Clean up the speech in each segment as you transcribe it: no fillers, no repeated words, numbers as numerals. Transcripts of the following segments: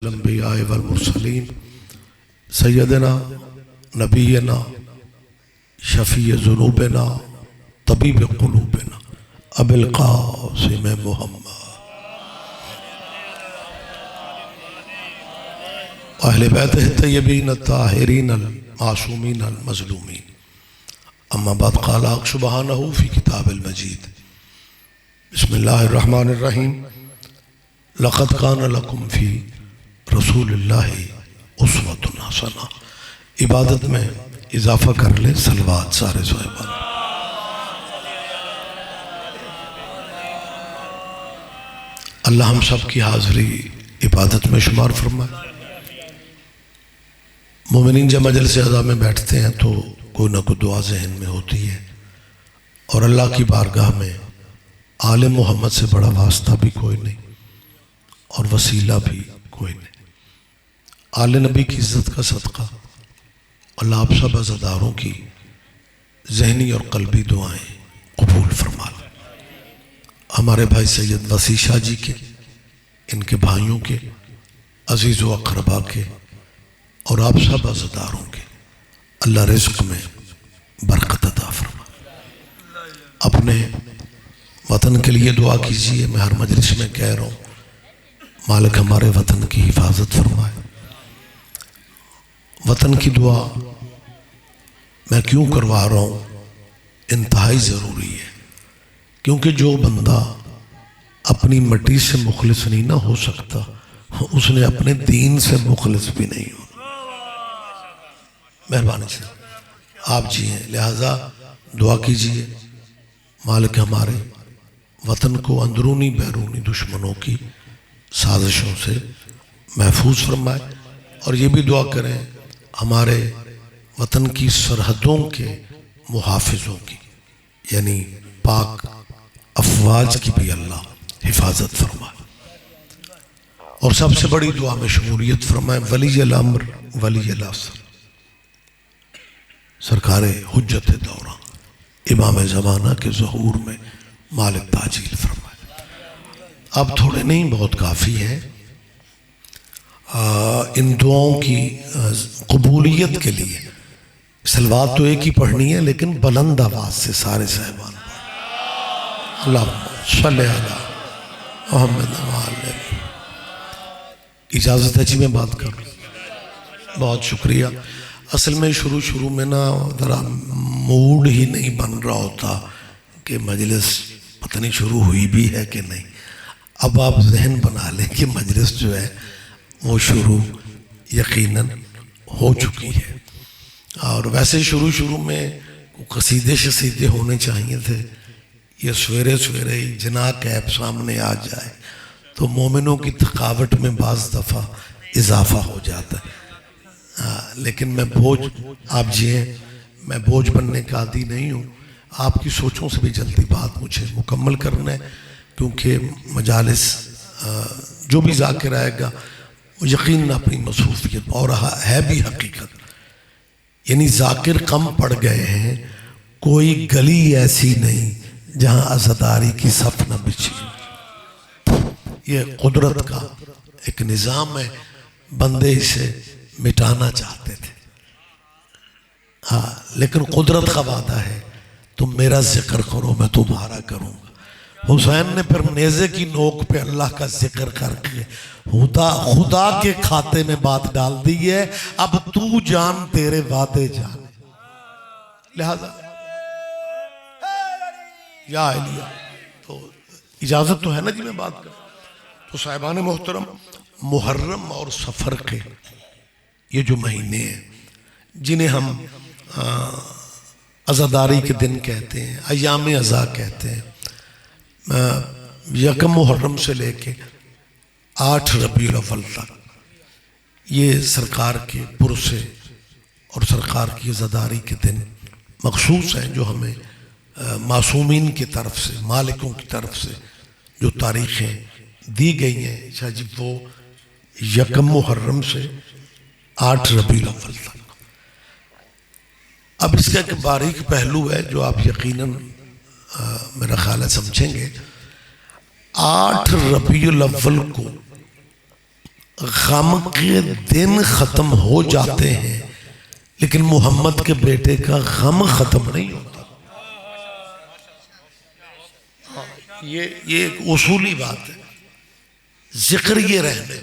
अंबिया वल मुरसलीन सैयदना नबीना शफ़ी ज़ुनूबना तबीब क़ुलूबना अबिल क़ासिम मुहम्मद अहले बैतिह तय्यबीन ताहिरीन अल मासूमीन अल मज़लूमीन अम्मा बाद क़ाल सुब्हानहू फ़ी किताबिल मजीद बिस्मिल्लाहिर रहमानिर रहीम लक़द कान लकुम फ़ी रसूलिल्लाहि उस्वतुन हसना। इबादत में इजाफ़ा कर ले सलवात सारे साहिबान। अल्लाह हम सब की हाज़िरी इबादत में शुमार फरमाए। मोमिनीन जब मजलिस अज़ा में बैठते हैं तो कोई ना कोई दुआ ज़हन में होती है और अल्लाह की बारगाह में आले मोहम्मद से बड़ा वास्ता भी कोई नहीं और वसीला भी कोई नहीं। आले नबी की इज़्ज़त का सदका अल्लाह आप सब अज़ादारों की ज़हनी और क़ल्बी दुआएं कबूल फरमा ले। हमारे भाई सैयद वसी शाह जी के, इनके भाइयों के, अज़ीज़ व अक़रबा के और आप सब अज़ादारों के अल्लाह रिज़्क़ में बरकत अता फरमा। अपने वतन के लिए दुआ कीजिए। मैं हर मजलिस में कह रहा हूँ, मालिक हमारे वतन की हिफाजत फरमाए। वतन की दुआ मैं क्यों करवा रहा हूँ, इंतहाई ज़रूरी है, क्योंकि जो बंदा अपनी मिट्टी से मुखलिस नहीं ना हो सकता, उसने अपने दीन से मुखलिस भी नहीं हो। मेहरबानी से आप जी हैं, लिहाजा दुआ कीजिए मालिक हमारे वतन को अंदरूनी बैरूनी दुश्मनों की साजिशों से महफूज फरमाए। और ये भी दुआ करें हमारे वतन की सरहदों के मुहाफिजों की, यानी पाक अफवाज की भी अल्लाह हिफाजत फरमाए। और सबसे बड़ी दुआ में शमूलियत फरमाए वली अल अम्र वली अल असर, सरकार हुज्जत दौरा इमाम ज़माना के ज़हूर में मालिक ताजील फरमाए। अब थोड़े नहीं, बहुत काफ़ी है। इन दुआओं की कबूलियत के लिए सलवात तो एक ही पढ़नी है, लेकिन बुलंद आवाज़ से सारे साहिबान अल्लाहुम्मा सल्ली अला मुहम्मद व आले। इजाज़त है जी मैं बात करूँ? बहुत शुक्रिया। असल में शुरू में ना ज़रा मूड ही नहीं बन रहा होता कि मजलिस पता नहीं शुरू हुई भी है कि नहीं। अब आप जहन बना लें कि मजलिस जो है वो शुरू यकीनन हो चुकी है। और वैसे शुरू में कसीदे शसीदे होने चाहिए थे। ये सवेरे सवेरे ही जना कैब सामने आ जाए तो मोमिनों की थकावट में बाज़ दफ़ा इजाफा हो जाता है। लेकिन मैं बोझ, आप जी हैं, मैं बोझ बनने का आदी नहीं हूँ। आपकी सोचों से भी जल्दी बात मुझे मुकम्मल करना है, क्योंकि मजालिस जो भी ज़ाकिर आएगा वो यकीन अपनी मसरूफियत और है भी हकीकत, यानी ज़ाकिर कम पड़ गए हैं। कोई गली ऐसी नहीं जहाँ अज़ादारी की सफ़ न बिछी। ये कुदरत का एक निज़ाम है, बंदे इसे मिटाना चाहते थे। हाँ, लेकिन कुदरत का वादा है तुम मेरा जिक्र करो मैं तुम्हारा करूँगा। हुसैन ने फिर नेज़े की नोक पे अल्लाह का जिक्र करके खुदा के खाते में बात डाल दी है, अब तू जान तेरे वादे जान। लिहाजा या इलिया, तो इजाज़त तो है ना जी मैं बात कर। तो साहिबान मोहतरम, मुहर्रम और सफ़र के ये जो महीने हैं जिन्हें हम अज़ादारी के दिन कहते हैं, अय्याम अज़ा कहते हैं, यकम मुहर्रम से लेके 8 रबीउल अव्वल तक ये सरकार के पुरसे और सरकार की अज़ादारी के दिन मखसूस हैं, जो हमें मासूमीन की तरफ से, मालिकों की तरफ से जो तारीख़ें दी गई हैं। शाह जी वो यकम मुहर्रम से 8 रबीउल अव्वल तक। अब इसका एक बारीक पहलू है जो आप यकीनन मेरा ख्याल है समझेंगे। 8 रबीउल अव्वल को गम के दिन खत्म हो जाते हैं, लेकिन मोहम्मद के बेटे का गम खत्म नहीं होता। ये एक उसूली बात है, जिक्र ये रहने।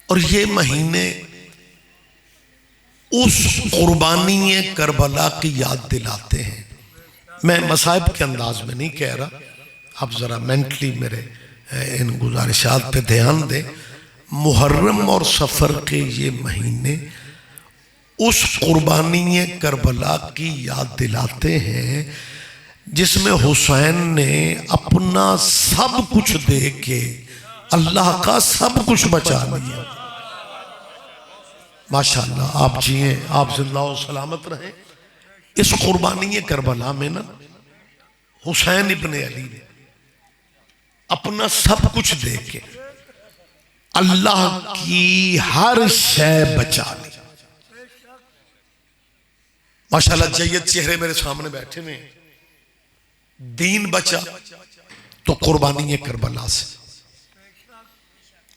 और ये महीने उस कुर्बानी करबला की याद दिलाते हैं। मैं मसाइब के अंदाज में नहीं कह रहा, आप जरा मेंटली मेरे इन गुजारिशात पे ध्यान दें। मुहर्रम और सफ़र के ये महीने उस कुर्बानी करबला की याद दिलाते हैं जिसमें हुसैन ने अपना सब कुछ दे के अल्लाह का सब कुछ बचा लिया। माशाअल्लाह, आप जिए, आप जिंदा और सलामत रहें। इस कुर्बानी करबला में ना हुसैन इब्ने अली ने अपना सब कुछ दे के अल्लाह की हर शय बचा ली। माशाअल्लाह, जय्यद चेहरे मेरे सामने बैठे में। दीन बचा तो कुर्बानी करबला से।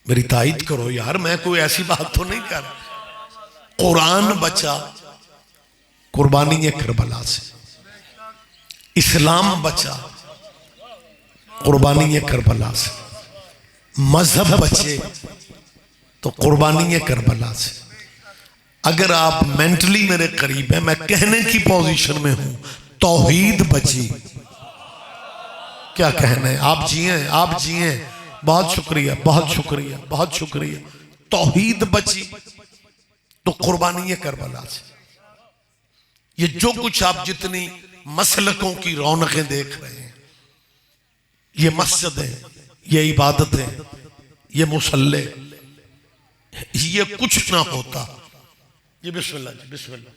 मेरी तायीद करो यार, मैं कोई ऐसी बात तो नहीं कर रहा। कुरान बचा कुर्बानी करबला से, इस्लाम बचा कुर्बानी करबला से, मजहब बचे तो कुर्बानी करबला से। अगर आप मेंटली मेरे करीब हैं, मैं कहने की पोजीशन में हूं, तौहीद बची। क्या कहना है, आप जिए, आप जिए। बहुत शुक्रिया, बहुत शुक्रिया, बहुत शुक्रिया। तौहीद बची तो कुर्बानी करबला से। ये जो कुछ आप जितनी मसलकों की रौनकें देख रहे हैं, ये मस्जिदें, ये इबादतें, ये मुसल्ले, ये कुछ ना होता। ये बिस्मिल्लाह जी, बिस्मिल्लाह।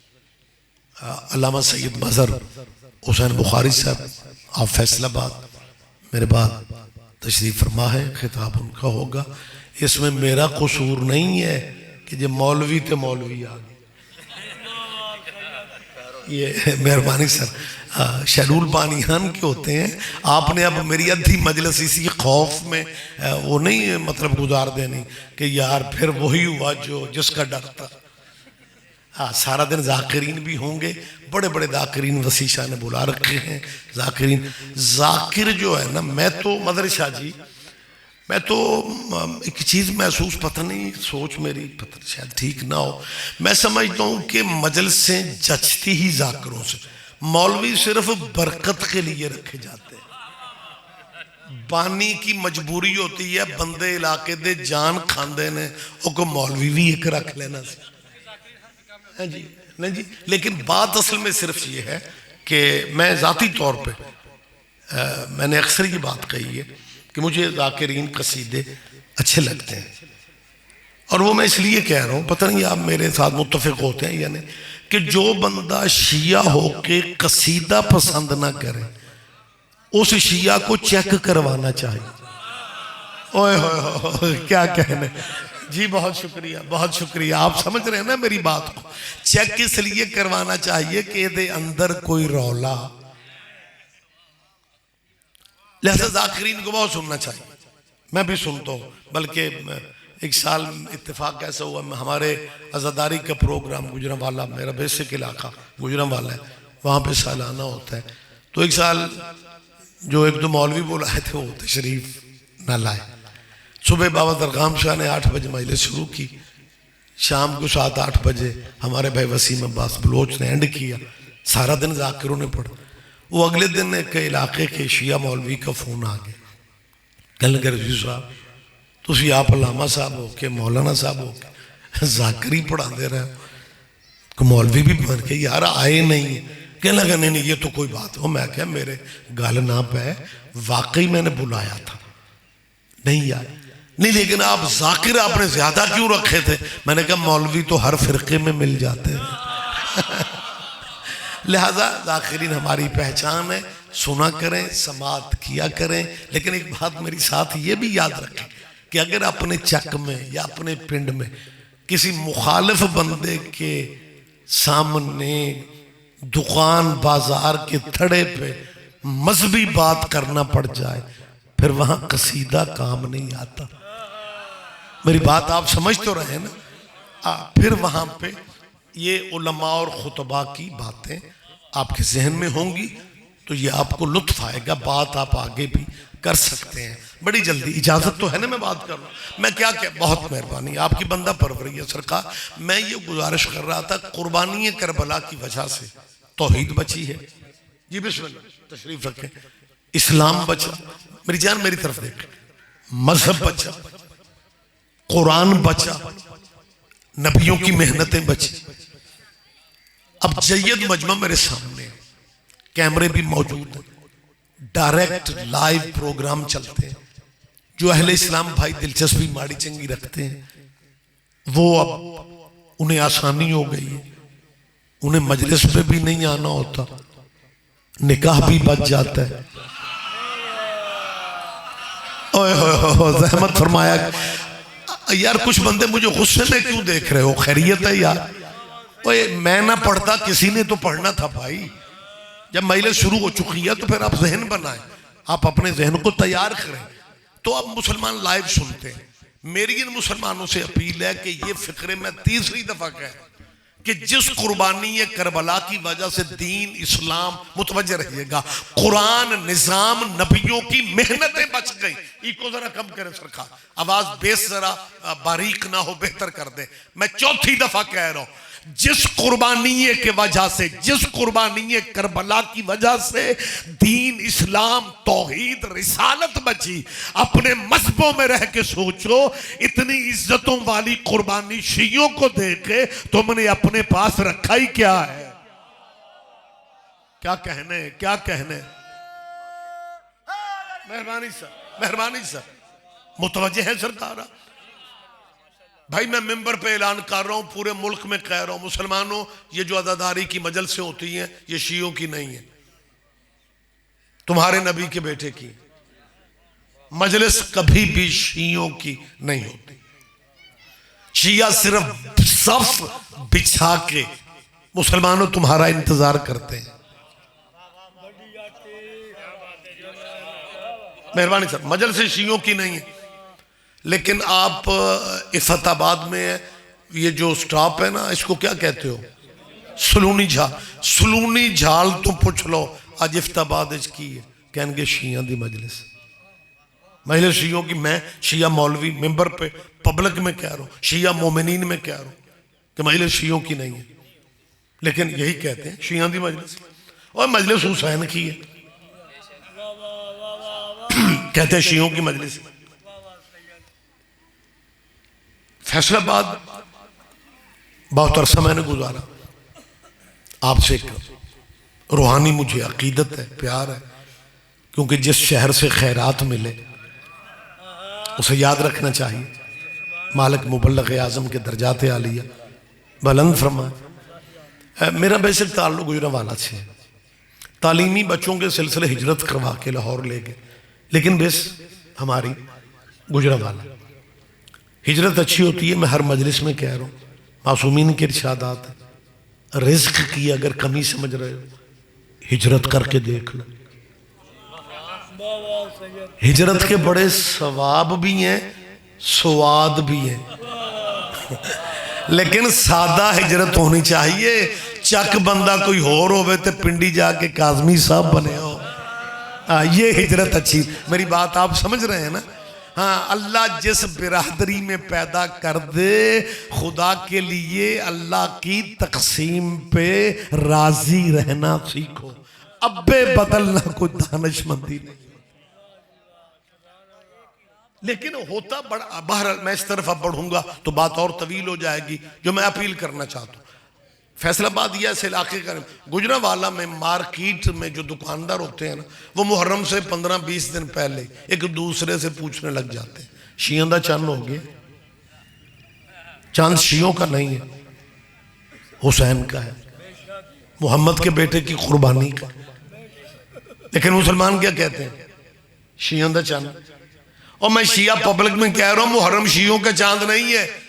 अल्लामा सैयद मज़हर हुसैन बुखारी साहब, आप फैसलाबाद मेरे बाद तशरीफ फरमा है, खिताब उनका होगा। इसमें मेरा कसूर नहीं है कि जो मौलवी थे मौलवी आ गए। ये मेहरबानी सर, शेड्यूल बानियान के होते हैं। आपने अब मेरी अद्धी मजलिस इसी खौफ में वो नहीं मतलब गुजार देनी कि यार फिर वही हुआ जो जिसका डर था। हाँ, सारा दिन जाकिरीन भी होंगे, बड़े बड़े जाकिरीन वसी शाह ने बुला रखे हैं। जाकिरीन, जाकिर जो है ना, मैं तो मदर शाह जी, मैं तो एक चीज़ महसूस, पता नहीं सोच मेरी पता शायद ठीक ना हो, मैं समझता हूँ कि मजलिसें जचती ही जाकिरों से। मौलवी सिर्फ बरकत के लिए रखे जाते हैं। बानी की मजबूरी होती है, बंदे इलाके दे जान खांदे ने, वो मौलवी भी एक रख लेना से। हाँ जी, नहीं जी, लेकिन बात असल में सिर्फ ये है कि मैं ज़ाती तौर पे मैंने अक्सर ये बात कही है कि मुझे ज़ाकिरीन कसीदे अच्छे लगते हैं। और वो मैं इसलिए कह रहा हूँ, पता नहीं आप मेरे साथ मुत्तफिक होते हैं या नहीं, कि जो बंदा शिया हो के कसीदा पसंद ना करे, उस शिया को चेक करवाना चाहिए। ओए होए, क्या कहने जी, बहुत शुक्रिया, बहुत शुक्रिया। आप समझ रहे हैं ना मेरी बात को। चेक इसलिए करवाना चाहिए कि ये अंदर कोई रौला, लिहाजा जाकिरीन को बहुत सुनना चाहिए। मैं भी सुनता हूँ, बल्कि एक साल इत्तेफाक ऐसा हुआ, हमारे अज़ादारी का प्रोग्राम गुजरांवाला, मेरा बेसिक इलाका गुजरांवाला है, वहाँ पे सालाना होता है। तो एक साल जो एक दो मौलवी बुलाए थे वो तशरीफ न लाए। सुबह बाबा दरगाम शाह ने 8 बजे मजलिस शुरू की, शाम को 7-8 बजे हमारे भाई वसीम अब्बास बलोच ने एंड किया। सारा दिन जाकिरों ने पढ़ा। वो अगले दिन एक इलाके के शिया मौलवी का फ़ोन आ गया, कहने लगे रज़ी साहब तुसी आप अलामा साहब हो के मौलाना साहब हो के जाकिरी पढ़ाते रहे हो, मौलवी भी बन के यार आए नहीं। कहने लगा नहीं नहीं ये तो कोई बात हो। मैं क्या मेरे गल ना पे, वाकई मैंने बुलाया था, नहीं यार नहीं, लेकिन आप जाकिर आपने ज्यादा क्यों रखे थे? मैंने कहा मौलवी तो हर फिरके में मिल जाते हैं। लिहाजा जाकिरीन हमारी पहचान है, सुना करें, समात किया करें। लेकिन एक बात मेरी साथ ये भी याद रखें कि अगर अपने चक में या अपने पिंड में किसी मुखालिफ बंदे के सामने दुकान बाजार के थड़े पे मजहबी बात करना पड़ जाए, फिर वहां कसीदा काम नहीं आता। मेरी बात आप समझ तो रहे हैं ना। फिर वहां पे ये उलमा और खुतबा की बातें आपके जहन में होंगी तो ये आपको लुत्फ आएगा, बात आप आगे भी कर सकते हैं बड़ी जल्दी। इजाजत तो है ना, मैं बात कर रहा हूँ। मैं क्या बहुत मेहरबानी, आपकी बंदा परवरी है सरकार। मैं ये गुजारिश कर रहा था, कुर्बानी करबला की वजह से तौहीद बची है। जी बिस्मिल्लाह तशरीफ रखें। इस्लाम बचा, मेरी जान मेरी तरफ देख, मजहब बचा, कुरान बचा, नबियों की मेहनतें बची। अब जय्यद मजमा मेरे सामने है, कैमरे भी मौजूद हैं, डायरेक्ट लाइव प्रोग्राम चलते हैं। जो अहले इस्लाम भाई दिलचस्पी माड़ी चंगी रखते हैं वो अब उन्हें आसानी हो गई है, उन्हें मजलिस पे भी नहीं आना होता, निकाह भी बच जाता है। ओए रहमत फरमाया यार। कुछ बंदे मुझे गुस्से में क्यों देख रहे हो? खैरियत है यार? ओए मैं ना पढ़ता, किसी ने तो पढ़ना था भाई। जब मजलिस शुरू हो चुकी है तो फिर आप जहन बनाएं, आप अपने जहन को तैयार करें। तो अब मुसलमान लाइव सुनते हैं। मेरी इन मुसलमानों से अपील है कि ये फिक्रे मैं तीसरी दफा कह कि जिस कुर्बानी करबला की वजह से दीन इस्लाम, मुतवज्जे रहिएगा, कुरान निजाम नबियों की मेहनतें बच गई। इको जरा कम करें सरकार, आवाज बेस जरा बारीक ना हो, बेहतर कर दे। मैं चौथी दफा कह रहा हूं, जिस कुर्बानी के वजह से, जिस कुर्बानी करबला की वजह से दीन इस्लाम तौहीद रिसालत बची। अपने मजहबों में रह के सोचो, इतनी इज्जतों वाली कुर्बानी शियों को देके तुमने अपने पास रखा ही क्या है? क्या कहने, क्या कहने। मेहरबानी सर, मेहरबानी सर, मुतवज्जे है सरकार। भाई मैं मिंबर पे ऐलान कर रहा हूं, पूरे मुल्क में कह रहा हूं, मुसलमानों ये जो अदादारी की मजलिसें होती हैं ये शियों की नहीं है, तुम्हारे नबी के बेटे की। मजलिस कभी भी शियों की नहीं होती। शिया सिर्फ सफ बिछा के मुसलमानों तुम्हारा इंतजार करते हैं। मेहरबानी सर, मजलिस शियों की नहीं है। लेकिन आप इफ्ताबाद में ये जो स्टॉप है ना, इसको क्या कहते हो? सलूनी झाल। सलूनी झाल तो पूछ लो आज इफ्ताबाद की है, कहेंगे शिया दी मजलिस, मजलिस शियों की। मैं शिया मौलवी मिंबर पे पब्लिक में कह रहा हूँ, शिया मोमिनीन में कह रहा हूँ कि मजलिस शियों की नहीं है, लेकिन यही कहते हैं शिया दी मजलिस। और मजलिस हुसैन की है, कहते हैं शियों की मजलिस। फैसलाबाद बहुत अरसा मैंने गुजारा, आपसे रूहानी मुझे अकीदत है, प्यार है, क्योंकि जिस शहर से खैरात मिले उसे याद रखना चाहिए। मालिक मुबल्लग आज़म के दर्जात आलिया बुलंद फरमाए। मेरा वैसे ताल्लुक गुजरांवाला से है, तालीमी बच्चों के सिलसिले हिजरत करवा के लाहौर ले गए, लेकिन बस हमारी गुजरांवाला। हिजरत अच्छी होती है, मैं हर मजलिस में कह रहा हूँ, मासूमीन के इरशादात है। रिज्क की अगर कमी समझ रहे हो, हिजरत करके देख लो। हिजरत के बड़े सवाब भी हैं, स्वाद भी हैं। लेकिन सादा हिजरत होनी चाहिए। चक बंदा कोई होर होवे ते पिंडी जाके काजमी साहब बने हो, ये हिजरत अच्छी। मेरी बात आप समझ रहे हैं ना? हाँ, अल्लाह जिस बिरादरी में पैदा कर दे, खुदा के लिए अल्लाह की तकसीम पे राजी रहना सीखो। अब्बे बदलना कोई दानिशमंदी नहीं। लेकिन होता बड़ा, बहरहाल मैं इस तरफ अब बढ़ूंगा तो बात और तवील हो जाएगी। जो मैं अपील करना चाहता हूँ, फैसलाबाद या ऐसे इलाके का, गुजरांवाला में मार्केट में जो दुकानदार होते हैं ना, वो मुहर्रम से 15-20 दिन पहले एक दूसरे से पूछने लग जाते हैं, शियों का चंद हो गया? चांद शियों का नहीं है, हुसैन का है, मोहम्मद के बेटे की कुर्बानी का। लेकिन मुसलमान क्या कहते हैं? शियों का चांद। और मैं शिया पब्लिक में कह रहा हूं, मुहर्रम शियों का चांद नहीं है,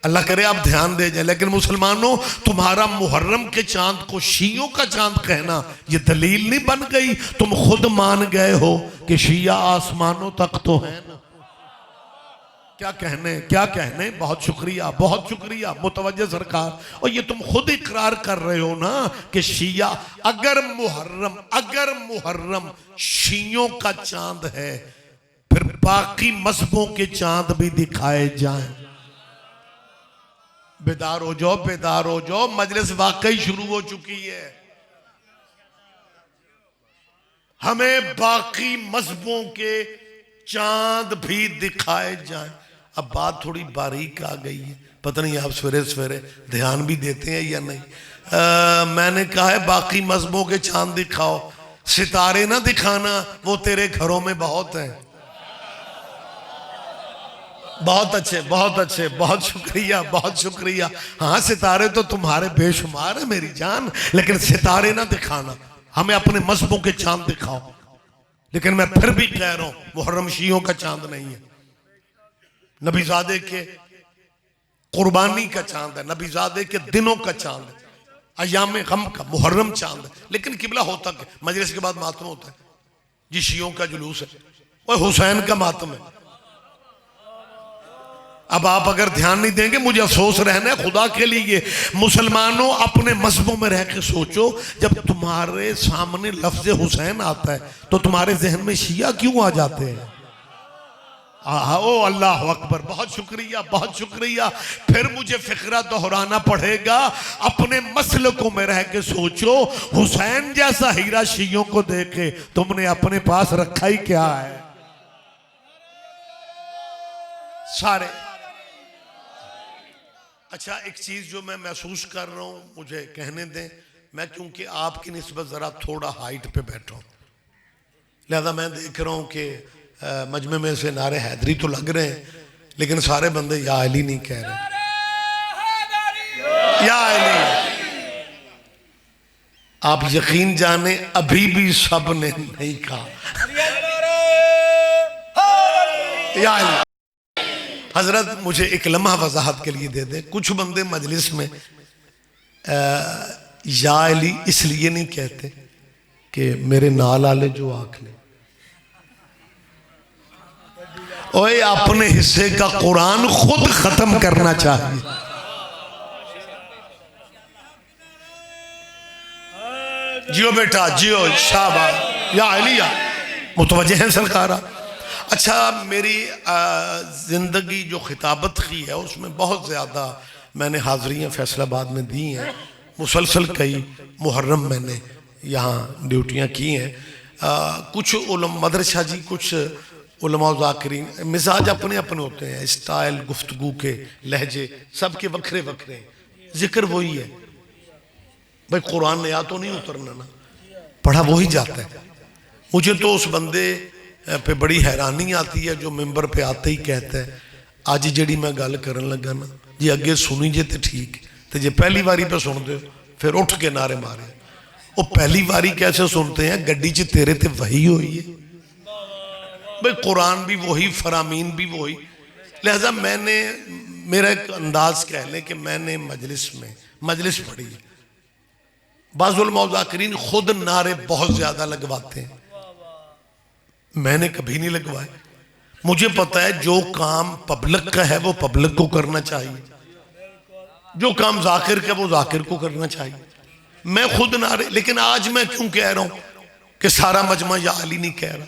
अल्लाह करे आप ध्यान दे जाए। लेकिन मुसलमानों, तुम्हारा मुहर्रम के चांद को शियों का चांद कहना ये दलील नहीं बन गई? तुम खुद मान गए हो कि शिया आसमानों तक तो है ना। क्या कहने, बहुत शुक्रिया मुतवज्जे सरकार। और ये तुम खुद इकरार कर रहे हो ना कि शिया अगर मुहर्रम शियों का चांद है, फिर बाकी मजहबों के चांद भी दिखाए जाएं। बेदार हो जाओ, मजलिस वाकई शुरू हो चुकी है। हमें बाकी मजहबों के चांद भी दिखाए जाएं। अब बात थोड़ी बारीक आ गई है, पता नहीं आप सवेरे सवेरे ध्यान भी देते हैं या नहीं। मैंने कहा है बाकी मजहबों के चांद दिखाओ, सितारे ना दिखाना, वो तेरे घरों में बहुत हैं। बहुत अच्छे, बहुत शुक्रिया। हाँ, सितारे तो तुम्हारे बेशुमार है मेरी जान, लेकिन सितारे ना दिखाना, हमें अपने मजहबों के चांद दिखाओ। लेकिन मैं फिर भी कह रहा हूं, मुहर्रम शियों का चांद नहीं है, नबीजादे के कुर्बानी का चांद है, नबीजादे के दिनों का चांद है, अयाम गम का मुहर्रम चांद है। लेकिन किबला होता है, मजलिस के बाद मातम होता है जी, शियों का जुलूस है, और हुसैन का मातम है। अब आप अगर ध्यान नहीं देंगे, मुझे अफसोस रहना है खुदा के लिए। मुसलमानों, अपने मजहबों में रह के सोचो, जब तुम्हारे सामने लफ्ज हुसैन आता है तो तुम्हारे जहन में शिया क्यों आ जाते हैं? ओ अल्लाह अकबर, बहुत शुक्रिया। फिर मुझे फिक्रा दोहराना पड़ेगा, अपने मसलकों में रह के सोचो, हुसैन जैसा हीरा शियों को देखे तुमने अपने पास रखा ही क्या है? सारे। अच्छा, एक चीज जो मैं महसूस कर रहा हूं, मुझे कहने दें, मैं क्योंकि आपकी निस्बत जरा थोड़ा हाइट पे बैठा हूं, लिहाजा मैं देख रहा हूं कि मजमे में से नारे हैदरी तो लग रहे हैं, लेकिन सारे बंदे या अली नहीं कह रहे। या अली, आप यकीन जाने अभी भी सब ने नहीं कहा या अली। हजरत, मुझे एक लम्हा वजाहत के लिए दे दे। कुछ बंदे मजलिस में या अली इसलिए नहीं कहते कि मेरे नाल आले जो आख ले, ओए अपने हिस्से का कुरान खुद खत्म करना चाहिए। जियो बेटा जियो, शाबाश, या अली, मुतवज्जे हैं सरकार। अच्छा, मेरी ज़िंदगी जो खिताबत की है उसमें बहुत ज़्यादा मैंने हाज़िरियाँ फैसलाबाद में दी हैं, मुसलसल कई मुहर्रम मैंने यहाँ ड्यूटियाँ की हैं। कुछ मदरसा जी, कुछ उलमा ज़ाकिरीन, मिजाज अपने अपने होते हैं, स्टाइल गुफ्तगू के लहजे सबके वक्रे वक्रे, जिक्र वही है भाई, कुरान नया तो नहीं उतरना ना, पढ़ा वही जाता है। मुझे तो उस बंदे पे बड़ी हैरानी आती है जो मेंबर पे आते ही कहता है, अज जी मैं गल करन लगा ना जी, अगे सुनी जे तो ठीक, तो जे पहली बारी पे सुनते हो फिर उठ के नारे मारे। वो पहली बारी कैसे सुनते हैं? गड्डी च तेरे ते वही हुई है भाई, कुरान भी वही, फरामीन भी वही। लिहाजा मैंने, मेरा एक अंदाज कह लें कि मैंने मजलिस पढ़ी है। बाज़ुल मौज़ाकिरीन खुद नारे बहुत ज्यादा लगवाते हैं, मैंने कभी नहीं लगवाए। मुझे पता है जो काम पब्लिक का है वो पब्लिक को करना चाहिए, जो काम जाकिर का वो जाकिर को करना चाहिए। मैं खुद नारे, लेकिन आज मैं क्यों कह रहा हूं कि सारा मजमा या अली नहीं कह रहा,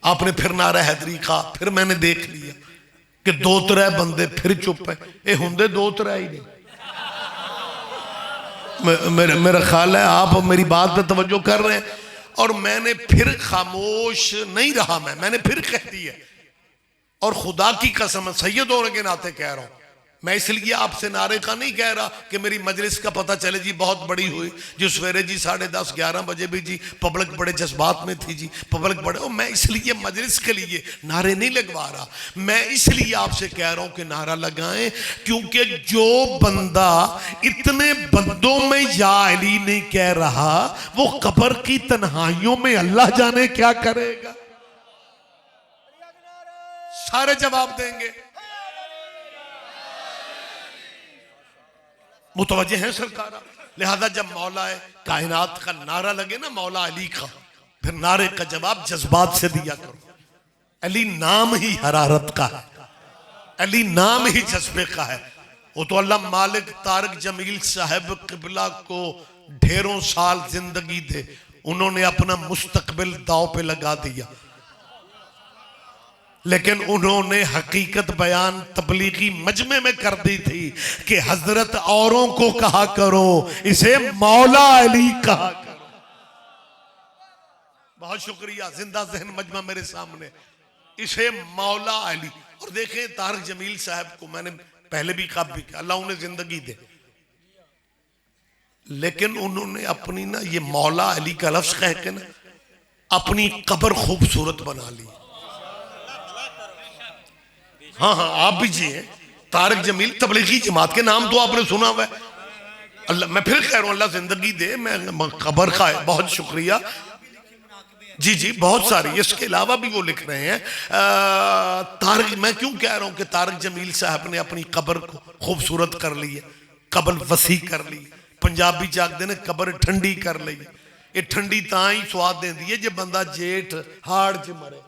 आपने फिर नारा हैदरी कहा, फिर मैंने देख लिया कि दो त्रै बंदे फिर चुप है। ये होंगे दो त्रै ही नहीं। मेरा ख्याल है आप मेरी बात पे तवज्जो कर रहे हैं। और मैंने फिर खामोश नहीं रहा, मैंने फिर कह दिया, और खुदा की कसम सैयद होने के नाते कह रहा हूं, मैं इसलिए आपसे नारे का नहीं कह रहा कि मेरी मजलिस का पता चले जी बहुत बड़ी हुई जी, सवेरे जी 10:30 11 बजे भी जी पब्लिक बड़े जज्बात में थी जी, पब्लिक बड़े। और मैं इसलिए मजलिस के लिए नारे नहीं लगवा रहा, मैं इसलिए आपसे कह रहा हूं कि नारा लगाएं, क्योंकि जो बंदा इतने बंदों में या अली नहीं कह रहा, वो कब्र की तन्हाइयों में अल्लाह जाने क्या करेगा। सारे जवाब देंगे, मुतवज्जे हैं सरकार। लिहाजा जब मौला कायनात का नारा लगे ना, मौला अली का, फिर नारे का जवाब जज्बात से दिया करो। अली नाम ही हरारत का है, अली नाम ही जज्बे का है। वो तो अल्लाह मालिक तारिक जमील साहब किबला को ढेरों साल जिंदगी दे, उन्होंने अपना मुस्तकबिल दाव पे लगा दिया, लेकिन उन्होंने हकीकत बयान तबलीगी मजमे में कर दी थी कि हजरत औरों को कहा करो, इसे मौला अली कहा करो। बहुत शुक्रिया, जिंदा जहन मजमा मेरे सामने, इसे मौला अली। और देखें तारिक जमील साहब को मैंने पहले भी कहा भी, अल्लाह उन्हें जिंदगी दे, लेकिन उन्होंने अपनी ना ये मौला अली का लफ्ज कह के ना अपनी कब्र खूबसूरत बना ली। हाँ हाँ, आप भी जी हैं तारिक जमील, तबलीगी जमात के नाम तो आपने सुना हुआ है। अल्लाह, मैं फिर कह रहा हूं अल्लाह जिंदगी दे, मैं कब्र का है। बहुत शुक्रिया जी जी, बहुत सारी, इसके अलावा भी वो लिख रहे हैं। तारिक, मैं क्यों कह रहा हूं कि तारिक जमील साहब ने अपनी कब्र को खूबसूरत कर ली है, कब्र वसी कर ली। पंजाबी जागते ने कब्र ठंडी कर ली। ये ठंडी ता ही स्वाद देती है जो बंदा जेठ हाड़ च मरे।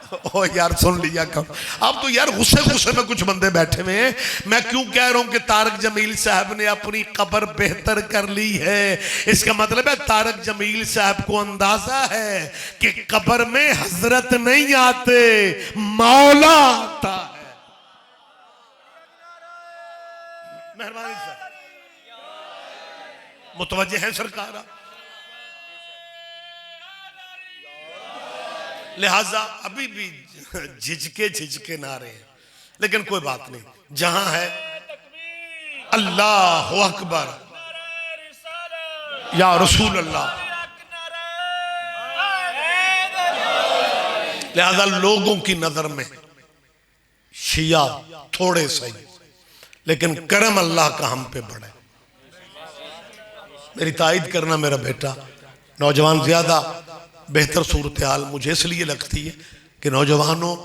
ओ यार सुन लिया कब, अब तो यार गुस्से गुस्से में कुछ बंदे बैठे हुए हैं। मैं क्यों कह रहा हूं कि तारिक जमील साहब ने अपनी कब्र बेहतर कर ली है, इसका मतलब है तारिक जमील साहब को अंदाजा है कि कब्र में हजरत नहीं आते, मौला आता है। मेहरबानी सर, मुतवज्जे है सरकार, लिहाजा अभी भी झिझके झिझके ना रहे हैं, लेकिन कोई बात नहीं, जहां है अल्लाह अकबर या रसूल अल्लाह। लिहाजा लोगों की नजर में शिया थोड़े सही, लेकिन करम अल्लाह का हम पे बड़ा है। मेरी तायद करना मेरा बेटा, नौजवान ज्यादा बेहतर सूरत हाल मुझे इसलिए लगती है कि नौजवानों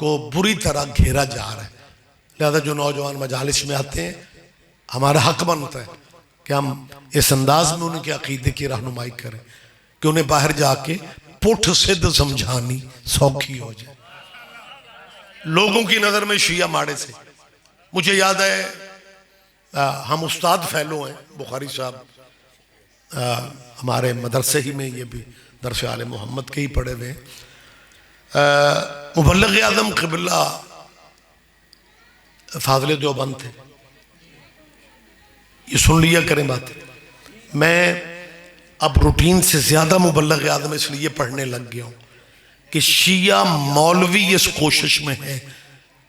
को बुरी तरह घेरा जा रहा है। लिहाजा जो नौजवान मजालिस में आते हैं, हमारा हक बनता है कि हम इस अंदाज में उनके अकीदे की रहनुमाई करें कि उन्हें बाहर जाके पुठ सिद्ध समझानी सौखी हो जाए। लोगों की नज़र में शिया माड़े से, मुझे याद है हम उस्ताद फैलो हैं, बुखारी साहब हमारे मदरसे ही में, ये भी दरस आले मोहम्मद के ही पढ़े हुए। मुबल्लिग आज़म क़िबला फाज़िल देवबंद थे, ये सुन लिया करें बात। मैं अब रूटीन से ज़्यादा मुबल्लिग आज़म इसलिए पढ़ने लग गया हूँ कि शिया मौलवी इस कोशिश में है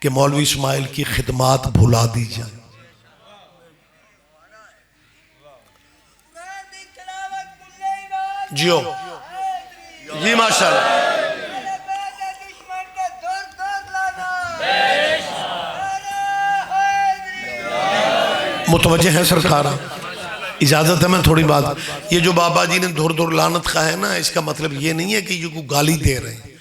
कि मौलवी इस्माइल की खिदमात भुला दी जाए। जियो जी माशाल्लाह। मुतवज्जे हैं सरकार, इजाजत है मैं थोड़ी बात। ये जो बाबा जी ने धुर धुर लानत कहा है ना, इसका मतलब ये नहीं है कि ये को गाली दे रहे हैं,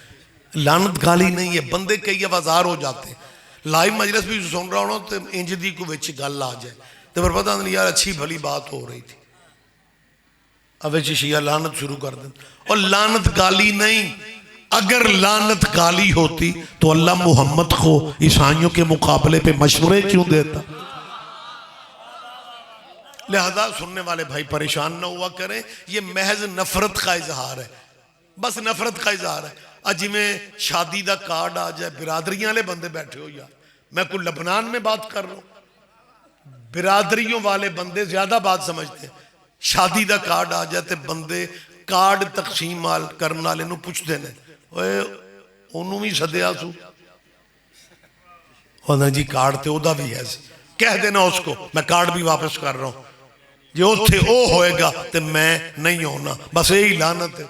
लानत गाली नहीं है। बंदे कई आवाजार हो जाते हैं, लाइव मजलिस भी सुन रहा हो तो इंज दी को विच गल आ जाए तो फिर पता नहीं यार अच्छी भली बात हो रही थी, अब शिया लानत शुरू कर दें। और लानत गाली नहीं, अगर लानत गाली होती तो अल्लाह मोहम्मद को ईसाइयों के मुकाबले पे मशवरे क्यों देता। लिहाजा सुनने वाले भाई परेशान ना हुआ करें, ये महज नफरत का इजहार है, बस नफरत का इजहार है। अजी में शादी का कार्ड आ जाए, बिरादरियां वाले बंदे बैठे हो यार, मैं कोई लबनान में बात कर रहा हूं, बिरादरियों वाले बंदे ज्यादा बात समझते हैं। शादी का कार्ड आ जाए तो बंदे कार्ड तकसीम करने वाले पुछते हैं, ओनू भी सदिया सू जी कार्ड तो ओदा भी है, कह देना उसको मैं कार्ड भी वापस कर रहा हूं, जो उत्थे ओ होएगा तो मैं नहीं होना, बस यही लानत है।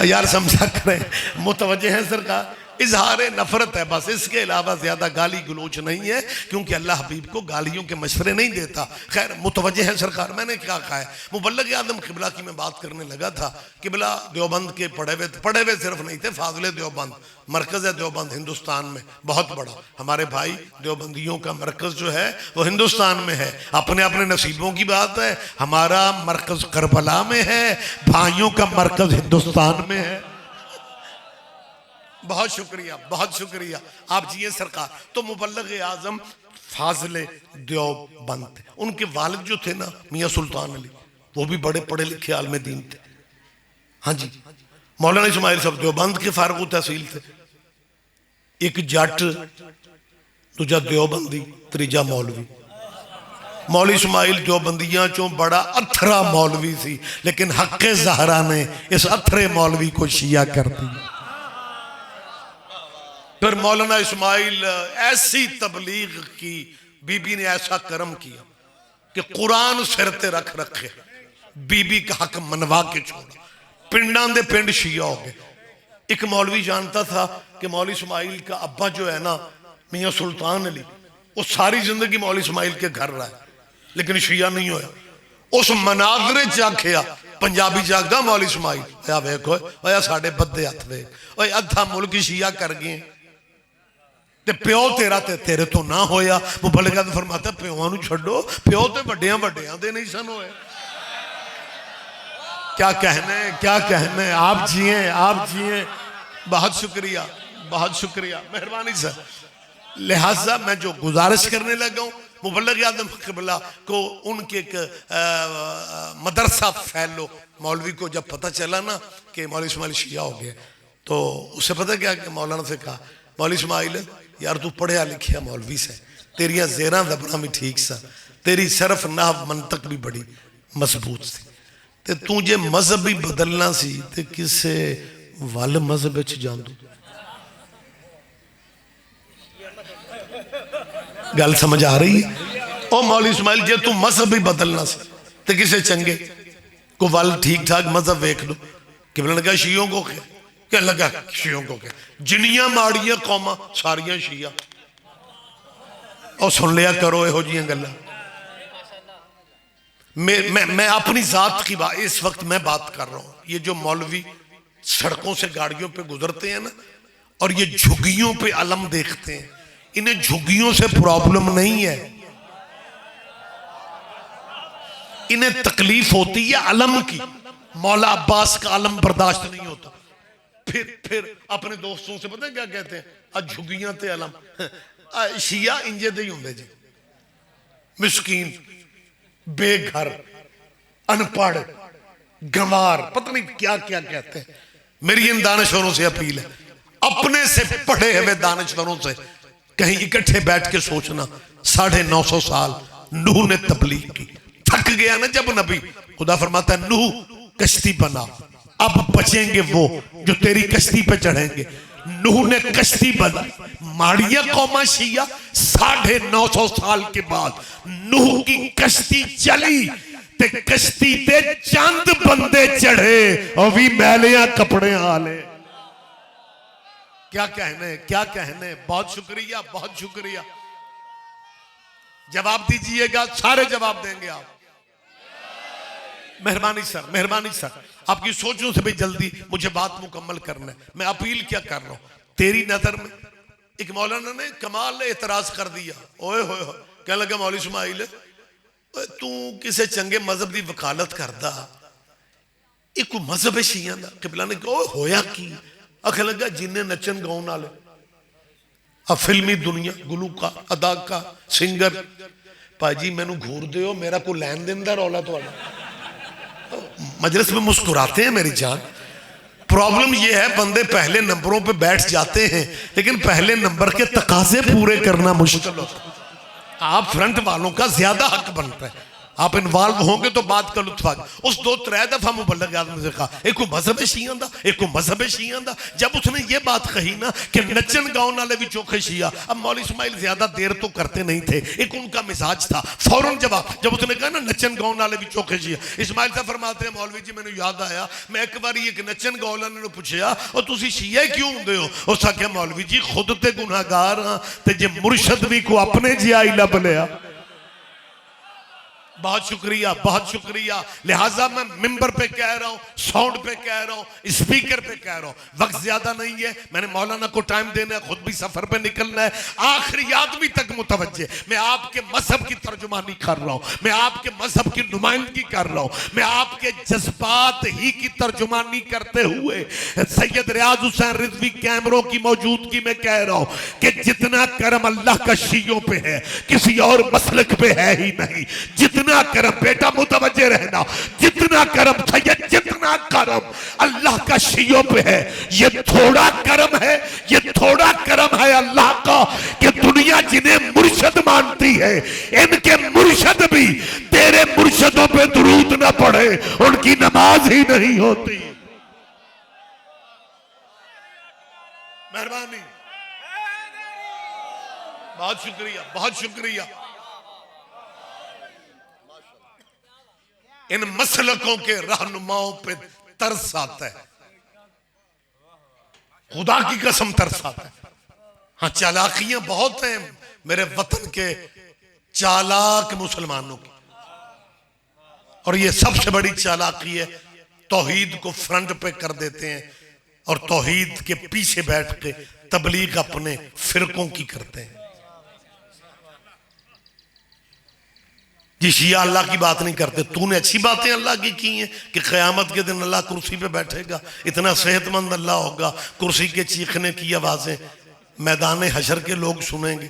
यार समझा करें, मुतवज्जे हैं सरकार, इजहार नफरत है बस, इसके अलावा ज्यादा गाली गलोच नहीं है, क्योंकि अल्लाह हबीब को गालियों के मशवरे नहीं देता। खैर मुतवज्जे हैं सरकार, मैंने क्या कहा है, मुबल्लिग आज़म क़िबला की मैं बात करने लगा था। क़िबला देवबंद के पढ़े हुए सिर्फ नहीं थे, फाज़िल देवबंद मरकज़ है देवबंद हिंदुस्तान में बहुत बड़ा, हमारे भाई देवबंदियों का मरकज़ जो है वो हिंदुस्तान में है। अपने अपने नसीबों की बात है, हमारा मरकज़ करबला में है, भाइयों का मरकज़ हिंदुस्तान में है। बहुत शुक्रिया, बहुत शुक्रिया, आप जिए सरकार। तो मुबल्लिग आजम फाजिल देवबंद थे। उनके वालिद जो थे ना मियाँ सुल्तान अली, वो भी बड़े पढ़े लिखे आलम दीन थे। हाँ जी, मौलाना इस्माइल साहब देवबंद के फारगू तहसील थे। एक जट, दूजा देवबंदी, तीजा मौलवी। मौलवी इस्माइल देवबंदियां चों बड़ा अथरा मौलवी सी, लेकिन हक्के ज़हरा ने इस अथरे मौलवी को शिया कर दिया। फिर मौलाना इस्माइल ऐसी तबलीग की, बीबी ने ऐसा कर्म किया कि कुरान सिर ते रख रखे, बीबी का हक मनवा के छोड़ा। पिंडा दे पिंड शिया हो गए। एक मौलवी जानता था कि मौलवी इस्माइल का अब्बा जो है ना मियाँ सुल्तान अली, वो सारी जिंदगी मौलवी इस्माइल के घर रहा है, लेकिन शिया नहीं होया। उस मनाजरे च आखिया पंजाबी जागदा मौलवी इस्माइल, या वेखो ओया साडे बद्दे हथ वे, ओए अद्धा मुल्क शिया कर गए ते प्यो तेरा ते तेरे तो ना होया। मुबल्लिग ने फरमाता प्योआं नूं छड्डो, प्यो ते वड्डियां वड्डियां दे नहीं सन होए। क्या कहने, क्या कहने, आप जिए, आप जिए। बहुत शुक्रिया, बहुत शुक्रिया, मेहरबानी सर। लिहाजा मैं जो गुजारिश करने लगा हूँ, मुबल्लिग आज़म क़िबला को उनके एक मदरसा फैलो मौलवी को जब पता चला ना कि मौलवी इस्माइल शिया हो गया, तो उसे पता क्या कि मौलाना से कहा, मौलवी इस्माइल यार तू पढ़िया लिखिया मौलवी से, तेरिया ज़ेरा दबना भी ठीक सा, तेरी सरफ नाव मंतक भी बड़ी मजबूत सी, ते तू जे मजहब ही बदलना सी ते किसे वल मजहब विच जांदू। गल समझ आ रही है? ओ मौलवी इस्माइल जे तू मजहब ही बदलना सी ते किसे चंगे को वल ठीक ठाक मजहब वेख लो। किबला ने कहा शियों को क्या लगा, शियों को क्या, जिन्नियां माड़ियां कौमां सारियां शिया। और सुन लिया करो यहो जिहियां गल्लां। मैं अपनी जात की बात इस वक्त मैं बात कर रहा हूं। ये जो मौलवी सड़कों से गाड़ियों पे गुजरते हैं ना, और ये झुग्गियों पे अलम देखते हैं, इन्हें झुग्गियों से प्रॉब्लम नहीं है, इन्हें तकलीफ होती है अलम की। मौला अब्बास का अलम बर्दाश्त नहीं होता। फिर अपने दोस्तों से पता है क्या कहते हैं, आज झुग्गियां ते अलम। शिया इंजे दे ही होंगे जी, मिस्कीन, बेघर, अनपढ़, गंवार, पता नहीं क्या क्या कहते हैं। मेरी इन दानश्वरों से अपील है, अपने से पढ़े हुए दानश्वरों से कहीं इकट्ठे बैठ के सोचना, 950 साल नूह ने तबलीग की, थक गया ना जब नबी, खुदा फरमाता है नूह कश्ती बना, अब बचेंगे वो जो तेरी कश्ती पे चढ़ेंगे। नूह ने कश्ती बना, माड़िया कौमा शिया, 950 साल के बाद नूह की कश्ती चली ते कश्ती ते चंद बंदे चढ़े और भी मैलिया कपड़े हाले। क्या कहने, क्या कहने। बहुत शुक्रिया, बहुत शुक्रिया। जवाब दीजिएगा, सारे जवाब देंगे आप। मेहरबानी सर, मेहरबानी सर, आपकी सोचों से भी जल्दी मुझे बात मुकम्मल करना है। मैं अपील क्या कर रहा हूं, तेरी नजर में एक मौलाना ने कमाल एतराज कर दिया। ओए होए हो, कहने लगा मौलवी इस्माइल तू किसे चंगे मजहब की वकालत करदा, एक मजहब है शिया दा। किबला ने कहा होया की, आखिर लगा जिन्हें नचन गाउन वाले, अब फिल्मी दुनिया, गुलूकार, अदाकार, सिंगर, भाजी मैनू घूर दो, मेरा कोई लैन देन दा रौला तुहाडा। मजलिस में मुस्कुराते हैं मेरी जान। प्रॉब्लम यह है बंदे पहले नंबरों पे बैठ जाते हैं, लेकिन पहले नंबर के तकाजे पूरे करना मुश्किल होता है। आप फ्रंट वालों का ज्यादा हक बनता है, आप इन्वॉल्व होंगे तो बात का लुत्फ आएगा। उस 2-3 दफा मुबल्लिग आज़म से कहा, एक को मजहब शिया दा, एक को मजहब शिया दा। जब उसने ये बात कही ना कि नचन गाउन वाले भी चोखे शिया, अब मौलवी इस्माइल ज्यादा देर तो करते नहीं थे, एक उनका मिजाज था, फौरन जवाब। जब उसने कहा ना नचन गाउन वाले भी चोखे शिया, इस्माइल साहब फरमाते हैं मौलवी जी मैंने याद आया, मैं एक बार एक नचन गाउन वाले ने पूछा और तुसी शिया क्यों होंदे हो? उस आख्या मौलवी जी खुद ते गुनाहगार हां ते जे मुर्शद भी को अपने जिहा ही लभ लिया। बहुत शुक्रिया, बहुत शुक्रिया। लिहाजा मैं मिंबर पे कह रहा हूँ, साउंड पे कह रहा हूँ, स्पीकर पे कह रहा हूँ, वक्त ज्यादा नहीं है, मैंने मौलाना को टाइम देना है, खुद भी सफर पे निकलना है। आखिरी आदमी तक मुतवज्जे, मैं आपके मजहब की तर्जुमानी कर रहा हूँ, मैं आपके मजहब की नुमाइंदगी कर रहा हूँ, मैं आपके जज्बात ही की तर्जुमानी करते हुए सैयद रियाज हुसैन रिजवी कैमरों की मौजूदगी में कह रहा हूँ कि जितना करम अल्लाह का शियों पे है किसी और मसलक पे है ही नहीं। जितना करम, बेटा मुतवज्जे रहना, जितना करम सैयद, जितना करम अल्लाह का शियों पे है, ये थोड़ा करम है, ये थोड़ा करम है अल्लाह का कि दुनिया जिन्हें मुर्शद मानती है इनके मुर्शद भी तेरे मुर्शदों पे दुरूद ना पढ़े उनकी नमाज ही नहीं होती। मेहरबानी, बहुत शुक्रिया, बहुत शुक्रिया। इन मसलकों के रहनुमाओं पे तरस आता है, खुदा की कसम तरस आता है। हाँ, चालाकियां बहुत हैं मेरे वतन के चालाक मुसलमानों की, और ये सबसे बड़ी चालाकी है, तौहीद को फ्रंट पे कर देते हैं और तौहीद के पीछे बैठ के तबलीग अपने फिरकों की करते हैं। जी शिया अल्लाह की बात नहीं करते, तूने अच्छी बातें अल्लाह की हैं कि क़यामत के दिन अल्लाह कुर्सी पे बैठेगा, इतना सेहतमंद अल्लाह होगा, कुर्सी के चीखने की आवाज़ें मैदान हशर के लोग सुनेंगे।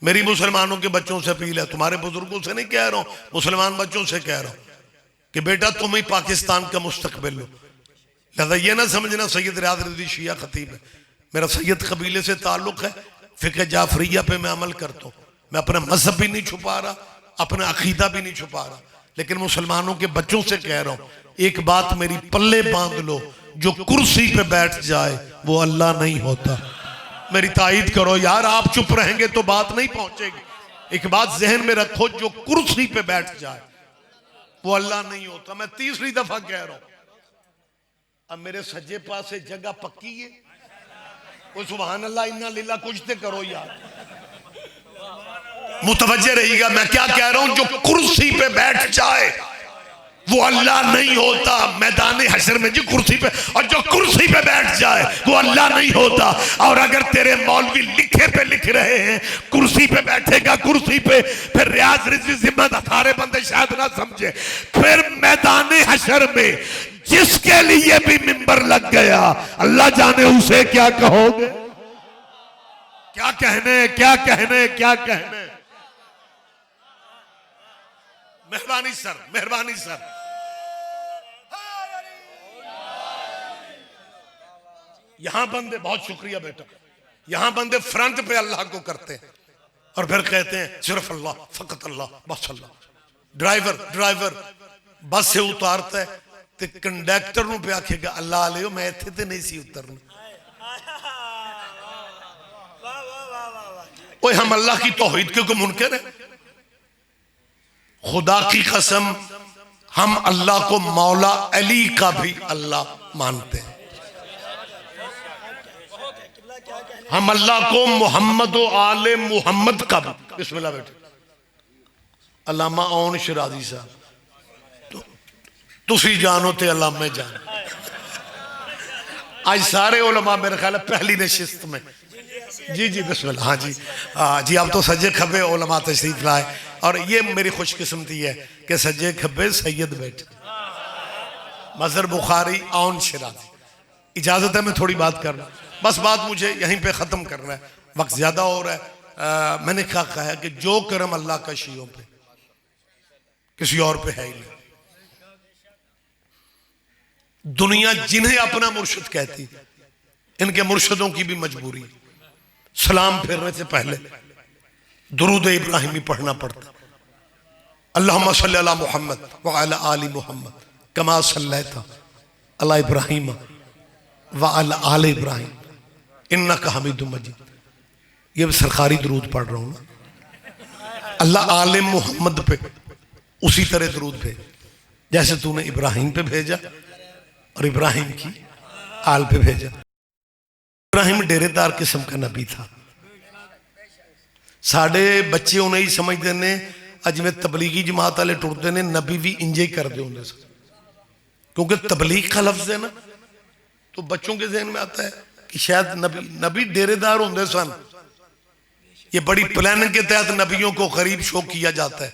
मेरी मुसलमानों के बच्चों से अपील है, तुम्हारे बुजुर्गों से नहीं कह रहा हूँ, मुसलमान बच्चों से कह रहा हूँ कि बेटा तुम ही पाकिस्तान का मुस्तकबिल हो। लिहाजा ये ना समझना सैयद रियाज रिजवी शिया खतीब है, मेरा सैयद कबीले से ताल्लुक़ है, फ़िक़्ह जाफरिया पे मैं अमल करता हूँ, मैं अपना मजहब भी नहीं छुपा रहा, अपना अकीदा भी नहीं छुपा रहा, लेकिन मुसलमानों के बच्चों से कह रहा हूं एक बात मेरी पल्ले बांध लो, जो कुर्सी पे बैठ जाए वो अल्लाह नहीं होता। मेरी तायीद करो यार, आप चुप रहेंगे तो बात नहीं पहुंचेगी। एक बात जहन में रखो, जो कुर्सी पे बैठ जाए वो अल्लाह नहीं होता। मैं तीसरी दफा कह रहा हूं, अब मेरे सज्जे पास से जगह पक्की है, वो सुभान अल्लाह इन्ना लिल्लाह कुछ तो करो यार, मुतवज्जे रहिएगा मैं क्या कह रहा हूं। जो कुर्सी पे बैठ जाए वो अल्लाह नहीं होता। मैदान हशर में जो कुर्सी पे, और जो कुर्सी पे बैठ जाए वो अल्लाह नहीं होता। और अगर तेरे मौलवी लिखे पे लिख रहे हैं कुर्सी पे बैठेगा कुर्सी पे, फिर रियाज रिजवी जिम्मेदार, सारे बंदे शायद ना समझे, फिर मैदान हशर में जिसके लिए भी मिंबर लग गया अल्लाह जाने उसे क्या कहोगे, क्या कहने, क्या कहने, क्या कहने। मेहरबानी सर, मेहरबानी सर। यहां बंदे, बहुत शुक्रिया बेटा, यहां बंदे फ्रंट पे अल्लाह को करते हैं और फिर कहते हैं सिर्फ अल्लाह, फकत अल्लाह, बस अल्लाह। ड्राइवर बस से उतारता है तो कंडक्टर नूं पे आखेगा अल्लाह ले, मैं इत्थे ते नहीं सी उतरना। ओए हम अल्लाह की तौहीद के मुनकर है। खुदा की कसम हम अल्लाह को मौला अली का भी अल्लाह मानते हैं, हम अल्लाह को मोहम्मद व आले मोहम्मद का भी। बिस्मिल्लाह बेटे। अल्लामा ओन शिराजी साहब तुसी जानो ते अल्लाह में जान। आज सारे उलमा मेरे ख्याल पहली नशिस्त में। जी जी बिस्मिल्लाह। हाँ जी, जी आप तो सज्जे खब्बे उलमा तशरीफ लाए, और ये मेरी खुशकिस्मती है कि सज्जे खब्बे सैयद बैठे, मजहर बुखारी औन शिराजी। इजाजत है मैं थोड़ी बात कर रहा हूँ, बस बात मुझे यहीं पे ख़त्म करना है, वक्त ज़्यादा हो रहा है। मैंने क्या कहा है कि जो करम अल्लाह का शियों पे किसी और पे है ही नहीं। दुनिया जिन्हें अपना मुर्शिद कहती, इनके मुर्शिदों की भी मजबूरी, सलाम फेरने से पहले दुरूद इब्राहिमी पढ़ना पड़ता। अल्लाहुम्मा सल्ली अला मुहम्मद व अला आलि मुहम्मद कमा सल्लैता अला इब्राहिम व अला आलि इब्राहिम इन्नका हमीदुम मजीद। ये सरकारी दुरूद पढ़ रहा हूँ ना। अल्लाह आले मोहम्मद पे उसी तरह दुरूद भेज जैसे तूने इब्राहिम पे भेजा और इब्राहिम की आल पे भेजा। इब्राहिम डेरेदार किस्म का नबी था। साढ़े बच्चे उन्हें ही समझते ने जिवें तबलीगी जमात वाले टुरते ने, नबी भी इंजे ही करते होंगे सन, क्योंकि तबलीग का लफ्ज है ना, तो बच्चों के जहन में आता है कि शायद नबी डेरेदार होंगे सन। ये बड़ी प्लानिंग के तहत नबियों को करीब शो किया जाता है।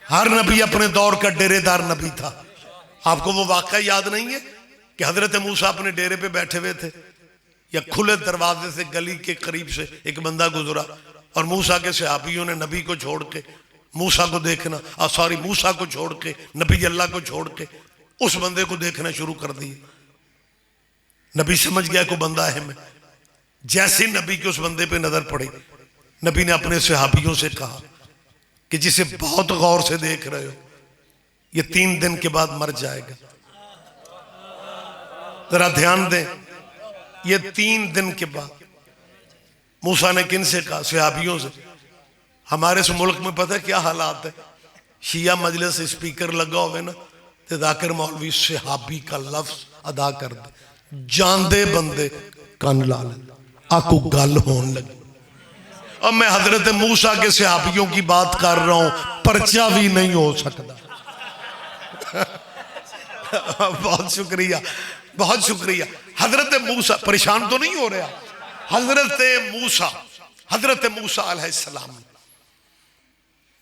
हर नबी अपने दौर का डेरेदार नबी था। आपको वो वाक़या याद नहीं है कि हजरत मूसा अपने डेरे पे बैठे हुए थे, या खुले दरवाजे से गली के करीब से एक बंदा गुजरा और मूसा के सहाबियों ने नबी को छोड़ के मूसा को देखना, मूसा को छोड़ के नबी अल्लाह को छोड़ के उस बंदे को देखना शुरू कर दिया। नबी समझ गया कोई बंदा अहम है। जैसे नबी के उस बंदे पे नजर पड़ी, नबी ने अपने सहाबियों से कहा कि जिसे बहुत गौर से देख रहे हो, ये 3 दिन के बाद मर जाएगा। जरा ध्यान दें, ये 3 दिन के बाद। मूसा ने किन से कहा? सहाबियों से। हमारे इस मुल्क में पता है क्या हालात है? शिया मजलिस स्पीकर लगा हुए ना, तो जाकिर मौलवी सहाबी का लफ्ज अदा कर दे, जानदे बंदे कन ला ले, आकू गल होने लगी। अब मैं हजरत मूसा के सहाबियों की बात कर रहा हूं, पर्चा भी नहीं हो सकता। बहुत शुक्रिया, बहुत शुक्रिया। हजरत मूसा, परेशान तो नहीं हो रहा? हजरत मूसा अलैहिस्सलाम,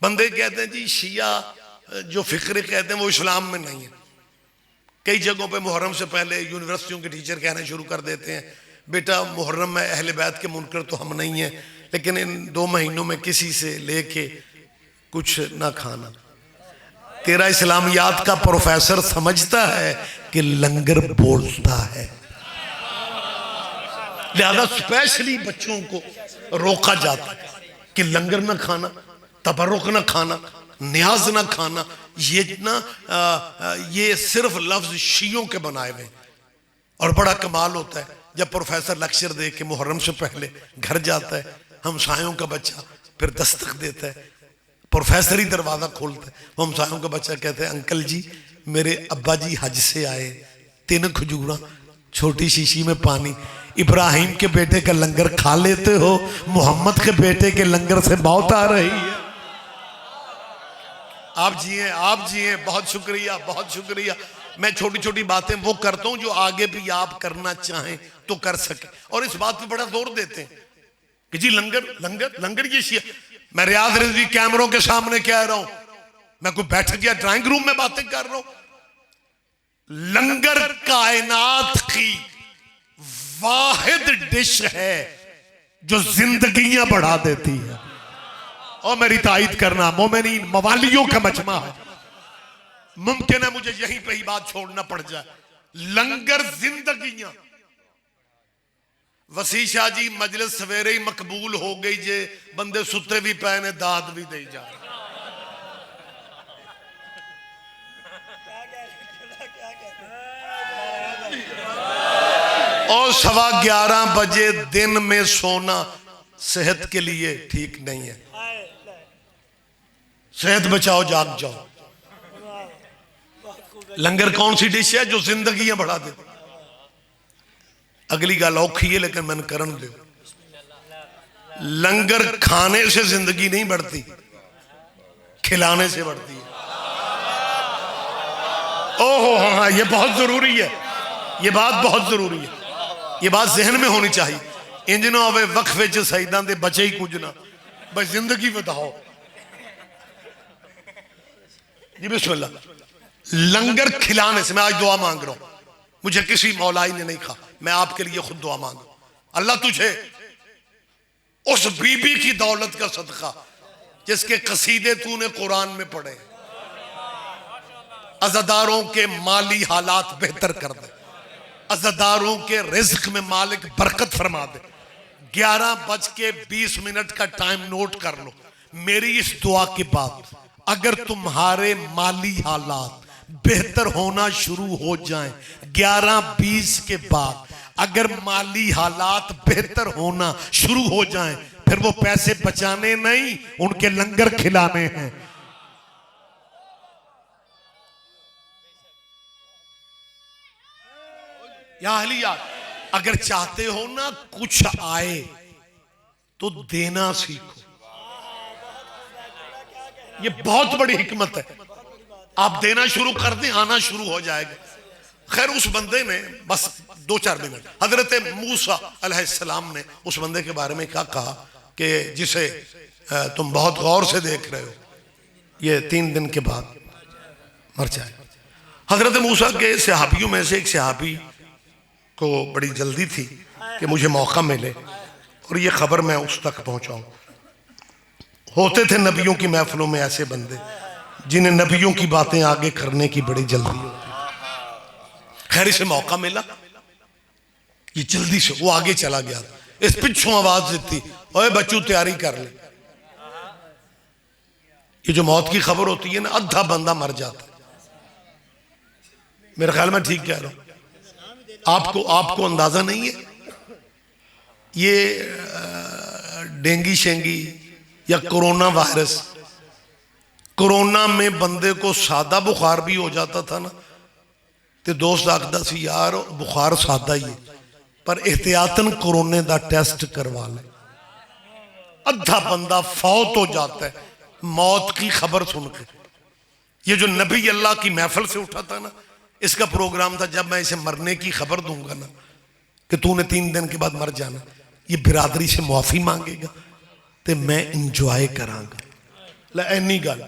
बंदे कहते हैं जी शिया जो फिक्र कहते हैं वो इस्लाम में नहीं है। कई जगहों पे मुहर्रम से पहले यूनिवर्सिटियों के टीचर कहना शुरू कर देते हैं, बेटा मुहर्रम में अहले बैत के मुनकर तो हम नहीं हैं, लेकिन इन 2 महीनों में किसी से लेके कुछ ना खाना। तेरा इस्लामियात का प्रोफेसर समझता है कि लंगर बोलता है, लिहाजा स्पेशली बच्चों को रोका जाता है कि लंगर ना खाना, तबरुक ना खाना, न्याज ना खाना। ये सिर्फ लफ्ज शियों के बनाए हुए। और बड़ा कमाल होता है जब प्रोफेसर लेक्चर दे के मुहर्रम से पहले घर जाता है, हमसायों का बच्चा फिर दस्तक देता है, प्रोफेसर ही दरवाजा खोलता है, वो हमसायों का बच्चा कहते हैं अंकल जी मेरे अब्बा जी हज से आए, 3 खजूरा, छोटी शीशी में पानी। इब्राहिम के बेटे का लंगर खा लेते हो, मोहम्मद के बेटे के लंगर से मौत आ रही है। आप जिए, आप जिए। बहुत शुक्रिया, बहुत शुक्रिया। मैं छोटी छोटी बातें वो करता हूं जो आगे भी आप करना चाहें तो कर सके, और इस बात पे बड़ा जोर देते हैं कि जी लंगर लंगर लंगर ये शिया। मैं रियाज रिजवी कैमरों के सामने कह रहा हूं, मैं कोई बैठक या ड्राइंग रूम में बातें कर रहा हूं। लंगर कायनात की वाहिद डिश है जो जिंदगियां बढ़ा देती है। और मेरी तायद करना, मोमिनीन मवालियों का मजमा है। मुमकिन है मुझे यहीं पे ही बात छोड़ना पड़ जाए। लंगर जिंदगियां। वसी शाह जी मजलिस सवेरे ही मकबूल हो गई जे, बंदे सुते भी पे ने, दाद भी दे जा। और 11:15 बजे दिन में सोना सेहत के लिए ठीक नहीं है। सेहत बचाओ, जाग जाओ। लंगर कौन सी डिश है जो जिंदगियां बढ़ा देती? अगली गल औखी है लेकिन मैंने करन दो। लंगर खाने से जिंदगी नहीं बढ़ती, खिलाने से बढ़ती है। ओहो हाँ, ये बहुत जरूरी है, ये बात बहुत जरूरी है, ये बात जहन में होनी चाहिए। इंज ना होवे वक्फे च शहीदां दे बचे ही कुछ ना, बस जिंदगी बताओ जी। बिस्मिल्लाह। लंगर खिलाने से, मैं आज दुआ मांग रहा हूं, मुझे किसी मौलाई ने नहीं कहा, मैं आपके लिए खुद दुआ मांग रहा हूं। अल्लाह तुझे उस बीबी की दौलत का सदका जिसके कसीदे तूने कुरान में पढ़े, अज़ादारों के माली हालात बेहतर कर दे, अज़ादारों के रिज़्क में मालिक बरकत फरमा दे। 11:20 का टाइम नोट कर लो। मेरी इस दुआ के बाद अगर तुम्हारे माली हालात बेहतर होना शुरू हो जाएं, 11:20 के बाद अगर माली हालात बेहतर होना शुरू हो जाएं, फिर वो पैसे बचाने नहीं, उनके लंगर खिलाने हैं। या अहलिया, अगर चाहते हो ना कुछ आए तो देना सीखो। ये बहुत बड़ी हिकमत है। आप देना शुरू कर दें, आना शुरू हो जाएगा। खैर उस बंदे ने बस 2-4 मिनट, हजरत मूसा अलैहिस्सलाम ने उस बंदे के बारे में क्या कहा कि जिसे तुम बहुत गौर से देख रहे हो, ये 3 दिन के बाद मर जाए। हजरत मूसा के सहाबियों में से एक सहाबी को बड़ी जल्दी थी कि मुझे मौका मिले और ये खबर मैं उस तक पहुंचाऊं। होते थे नबियों की महफिलों में ऐसे बंदे जिन्हें नबियों की बातें आगे करने की बड़ी जल्दी होती। खैर इसे मौका मिला, ये जल्दी से वो आगे चला गया। इस पिछों आवाज देती, ओए बच्चू तैयारी कर ले। ये जो मौत की खबर होती है ना, आधा बंदा मर जाता है। मेरे ख्याल में ठीक कह रहा हूं। आपको अंदाजा नहीं है, ये डेंगी शेंगी या कोरोना वायरस, कोरोना में बंदे को सादा बुखार भी हो जाता था ना, तो दोस्त आखदा सी यार बुखार सादा ही है पर एहतियातन कोरोना का टेस्ट करवा ले। आधा बंदा फौत हो जाता है मौत की खबर सुनकर। ये जो नबी अल्लाह की महफिल से उठा था ना, इसका प्रोग्राम था जब मैं इसे मरने की खबर दूंगा ना कि तूने 3 दिन के बाद मर जाना, ये बिरादरी से मुआफी मांगेगा तो मैं इंजॉय करांगा। ऐनी गल,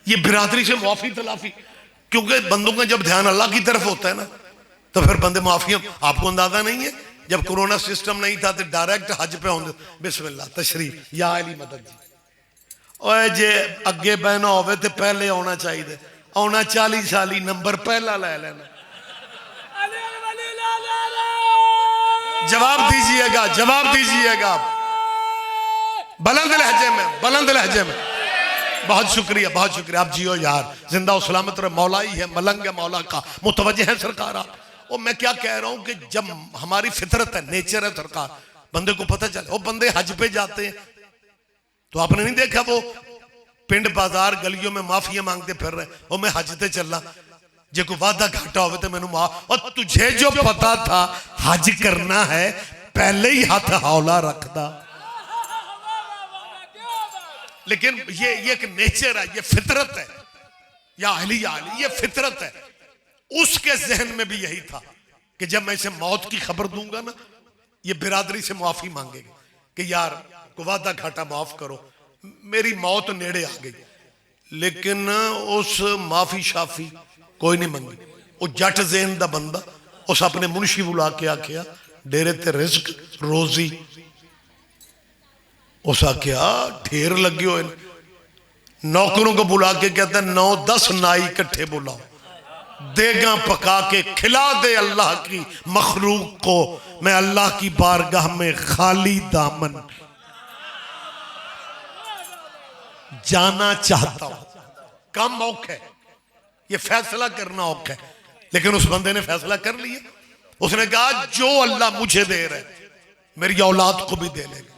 ये बिरादरी से मुआफी तलाफी, क्योंकि बंदों का जब ध्यान अल्लाह की तरफ होता है ना तो फिर बंदे माफिया। आपको अंदाजा नहीं है, जब कोरोना सिस्टम नहीं था तो डायरेक्ट हज पे होंगे, बिस्मिल्लाह तशरीफ या अली मदद जी। और जे अगे बहना हो तो पहले आना चाहिए, आना 40 साली नंबर पहला ले लेना। जवाब दीजिएगा, जवाब दीजिएगा बुलंद लहजे में, बुलंद लहजे में। बहुत शुक्रिया, बहुत शुक्रिया। आप जियो यार, जिंदा सलामत रहे। मौला ही है, मलंग है मौला का, मुतवज्जे है सरकार आप। और मैं क्या कह रहा हूं कि जब हमारी फितरत है, नेचर है सरकार, बंदे को पता चले। वो बंदे हज पे जाते हैं तो आपने नहीं देखा वो पिंड बाजार गलियों में माफिया मांगते फिर रहे, और मैं हज ते चलना, जे कोई वादा घाटा हो तो मैनू माफ। और तुझे जो पता था हज करना है पहले ही हाथ हौला रखदा। लेकिन ये एक नेचर है, ये फितरत है। या अली या अली, ये फितरत है। उसके जहन में भी यही था कि जब मैं इसे मौत की खबर दूंगा ना, ये बिरादरी से माफी मांगेगा कि यार को वादा घाटा माफ करो, मेरी मौत नेड़े आ गई। लेकिन उस माफी शाफी कोई नहीं मंगी। वो जट जहन दा बंदा उस अपने मुंशी बुला के आखिया डेरे ते रिज्क रोजी, उस आख्या ढेर लगे हुए। नौकरों को बुला के कहता 9-10 नाई इकट्ठे बुलाओ, देगा पका के खिला दे अल्लाह की मखलूक को, मैं अल्लाह की बारगाह में खाली दामन जाना चाहता हूं। कम औखा है, ये फैसला करना औखा है, लेकिन उस बंदे ने फैसला कर लिया। उसने कहा जो अल्लाह मुझे दे रहे मेरी औलाद को भी दे लेगा।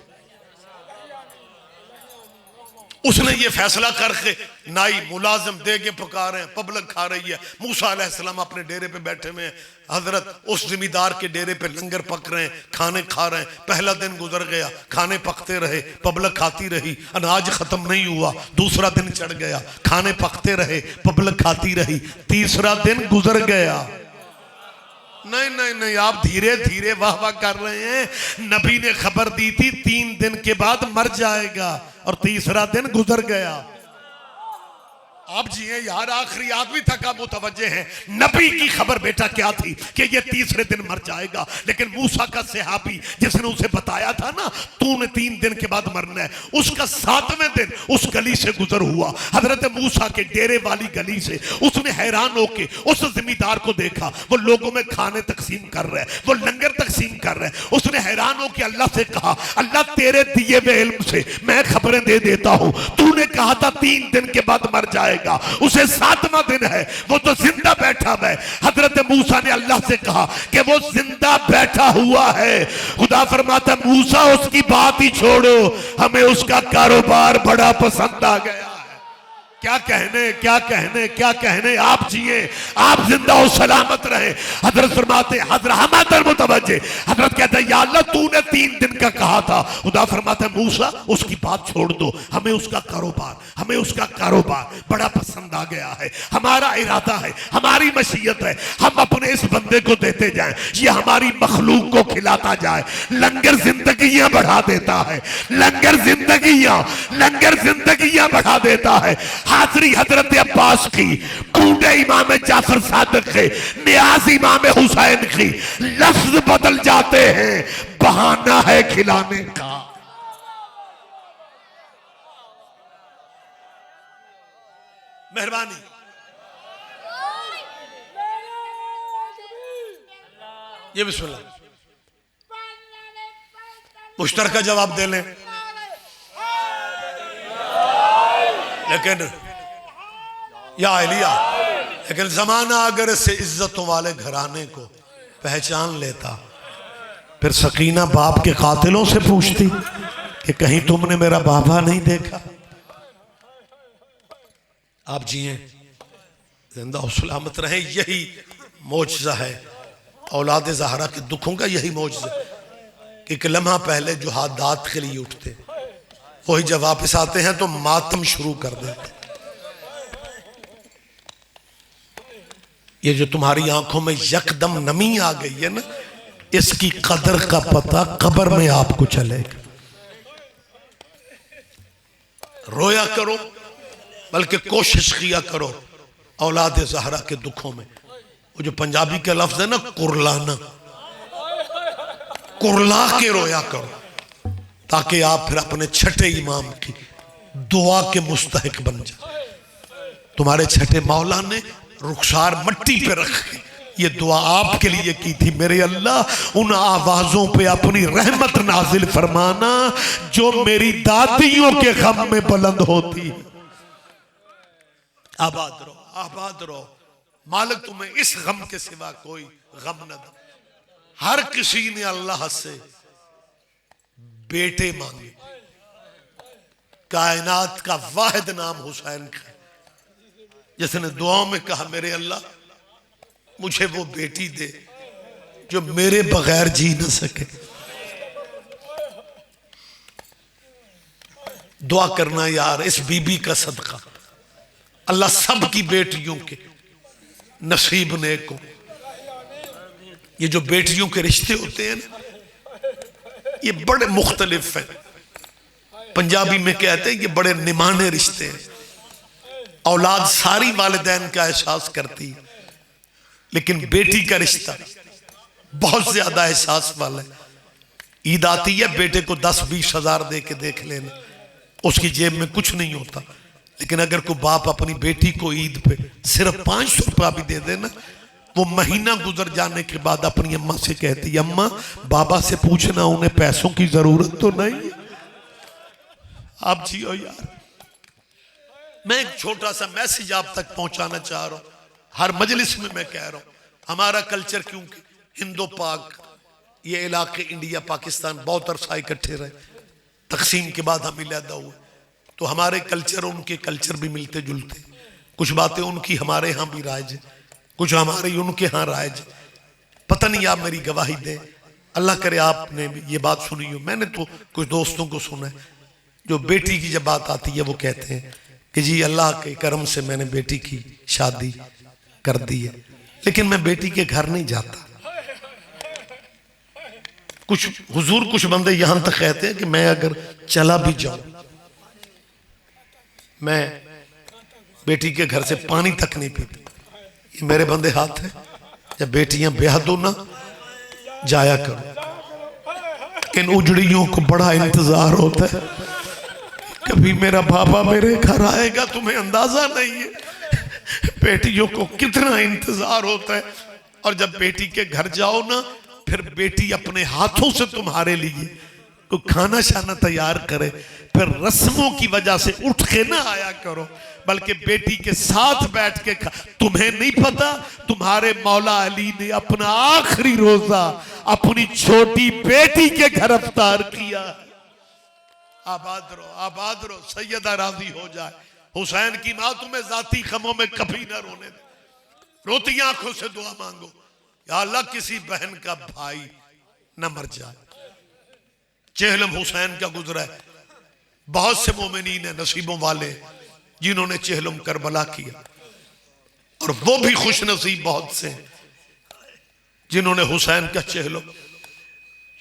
उसने ये फैसला करके नाई मुलाजिम दे के पका रहे हैं, पब्लिक खा रही है। मूसा अलैहिस्सलाम अपने डेरे पे बैठे हुए हैं, हजरत उस जिम्मेदार के डेरे पे लंगर पक रहे हैं, खाने खा रहे हैं। पहला दिन गुजर गया, खाने पकते रहे, पब्लिक खाती रही, अनाज खत्म नहीं हुआ। दूसरा दिन चढ़ गया, खाने पकते रहे, पब्लिक खाती रही। तीसरा दिन गुजर गया। नहीं नहीं नहीं, आप धीरे धीरे वाह वाह कर रहे हैं। नबी ने खबर दी थी 3 दिन के बाद मर जाएगा, और तीसरा दिन गुजर गया। आप जिए यार, आखिरी आदमी तक आप मुतवज्जे हैं। नबी की खबर बेटा क्या थी कि ये तीसरे दिन मर जाएगा, लेकिन मूसा का सहाबी जिसने उसे बताया था ना तूने 3 दिन के बाद मरना है, उसका 7वें दिन उस गली से गुजर हुआ, हजरत मूसा के डेरे वाली गली से। उसने हैरान होके उस जिम्मेदार को देखा, वो लोगों में खाने तकसीम कर रहा है, वो लंगर तकसीम कर रहा है। उसने हैरान होके अल्लाह से कहा, अल्लाह तेरे दिए हुए इल्म से मैं खबरें दे देता हूं, तूने कहा था 3 दिन के बाद मर जाएगा, उसे 7वां दिन है, वो तो जिंदा बैठा है। हजरत मूसा ने अल्लाह से कहा कि वो जिंदा बैठा हुआ है। खुदा फरमाता मूसा उसकी बात ही छोड़ो, हमें उसका कारोबार बड़ा पसंद आ गया है। क्या कहने क्या कहने क्या कहने। आप जिए, आप जिंदा हो, सलामत रहे। हजरत फरमाते, हजरत मुतवज्जे, हजरत कहते हैं या अल्लाह तूने 3 दिन का कहा था। खुदा फरमाते हैं मूसा उसकी बात छोड़ दो, हमें उसका कारोबार बड़ा पसंद आ गया है। हमारा इरादा है, हमारी मशीयत है, हम अपने इस बंदे को देते जाएं, ये हमारी मखलूक को खिलाता जाए। लंगर जिंदगियां बढ़ा देता है, लंगर जिंदगियां बढ़ा देता है। हाजरी हजरत अब्बास की, बूढ़े इमाम जाफर सादिक के, नियाज इमाम हुसैन की, लफ्ज बदल जाते हैं, बहाना है खिलाने का। मेहरबानी। ये बिस्मिल्लाह मुश्तरका जवाब दे लें, लेकिन या एलिया, लेकिन जमाना अगर इससे इज्जतों वाले घराने को पहचान लेता, फिर सकीना बाप के कातिलों से पूछती कि कहीं तुमने मेरा बाबा नहीं देखा। आप जिए, जिंदा और सलामत रहे, यही मौजज़ा है औलाद ज़हरा के दुखों का। यही मौजज़ा कि एक लम्हा पहले जो हाथ दात के लिए उठते, वही जब वापस आते हैं तो मातम शुरू कर देते। ये जो तुम्हारी आंखों में यकदम नमी आ गई है ना, इसकी कदर का पता कब्र में आपको चलेगा। रोया करो, बल्कि कोशिश किया करो औलाद ज़हरा के दुखों में। वो जो पंजाबी का लफ्ज है ना, कुरलाना, कुरला के रोया करो, ताकि आप फिर अपने छठे इमाम की दुआ के मुस्तहिक बन जाए। तुम्हारे छठे मौला ने रुखसार मट्टी पे रख के ये दुआ आपके लिए की थी, मेरे अल्लाह उन आवाजों पे अपनी रहमत नाजिल फरमाना जो मेरी दादियों के गम में बुलंद होती है। आबाद रहो, आबाद रहो। मालिक तुम्हें इस गम के सिवा कोई गम न दे। हर किसी ने अल्लाह से बेटे मांगे, कायनात का वाहिद नाम हुसैन का, जिसने दुआओं में कहा मेरे अल्लाह मुझे वो बेटी दे जो मेरे बगैर जी न सके। दुआ करना यार, इस बीबी का सदका अल्लाह सब की बेटियों के नसीब ने को। ये जो बेटियों के रिश्ते होते हैं ना, ये बड़े मुख्तलिफ हैं। पंजाबी में कहते हैं ये बड़े निमाने रिश्ते हैं। औलाद सारी वालिदैन का एहसास करती है, लेकिन बेटी का रिश्ता बहुत ज्यादा एहसास वाला है। ईद आती है, बेटे को 10-20 हजार दे के देख लेना, उसकी जेब में कुछ नहीं होता। लेकिन अगर कोई बाप अपनी बेटी को ईद पे सिर्फ 500 रुपया भी दे देना, वो महीना गुजर जाने के बाद अपनी अम्मा से कहती है अम्मा बाबा से पूछना उन्हें पैसों की जरूरत तो नहीं है। आप जियो यार। मैं एक छोटा सा मैसेज आप तक पहुंचाना चाह रहा हूं, हर मजलिस में मैं कह रहा हूं, हमारा कल्चर, क्योंकि हिंदो पाक ये इलाके इंडिया पाकिस्तान बहुत अरसा इकट्ठे रहे, तकसीम के बाद हम इलादा हुए, तो हमारे कल्चर उनके कल्चर भी मिलते जुलते। कुछ बातें उनकी हमारे यहाँ भी राइज है, कुछ हमारे उनके यहाँ राइज है। पता नहीं आप मेरी गवाही दें, अल्लाह करे आपने ये बात सुनी हो। मैंने तो कुछ दोस्तों को सुना है, जो बेटी की जब बात आती है वो कहते हैं कि जी अल्लाह के करम से मैंने बेटी की शादी कर दी है, लेकिन मैं बेटी के घर नहीं जाता। कुछ बंदे यहां तक कहते हैं कि मैं अगर चला भी जाऊं, मैं बेटी के घर से पानी तक नहीं पीता। ये मेरे बंदे हाथ है, जब बेटियां ब्याह दो ना जाया करो। इन उजड़ियों को बड़ा इंतजार होता है, कभी मेरा बाबा मेरे घर आएगा, तुम्हें अंदाजा नहीं है बेटियों को कितना इंतजार होता है। और जब बेटी के घर जाओ ना, फिर बेटी अपने हाथों से तुम्हारे लिए कोई खाना शाना तैयार करे, फिर रस्मों की वजह से उठ के ना आया करो, बल्कि बेटी के साथ बैठ के तुम्हें नहीं पता, तुम्हारे मौला अली ने अपना आखिरी रोजा अपनी छोटी बेटी के घर अफ्तार किया। आबाद रहो, सैयदा राजी हो जाए। हुसैन की माँ तुम्हें जाती गमों में कभी ना रोने दे, रोती आंखों से दुआ मांगो, या अल्लाह किसी बहन का भाई न मर जाए। चेहलम हुसैन का गुजरा है। बहुत से मोमिनीन है नसीबों वाले जिन्होंने चेहलम करबला किया, और वो भी खुश नसीब बहुत से जिन्होंने हुसैन का चेहलम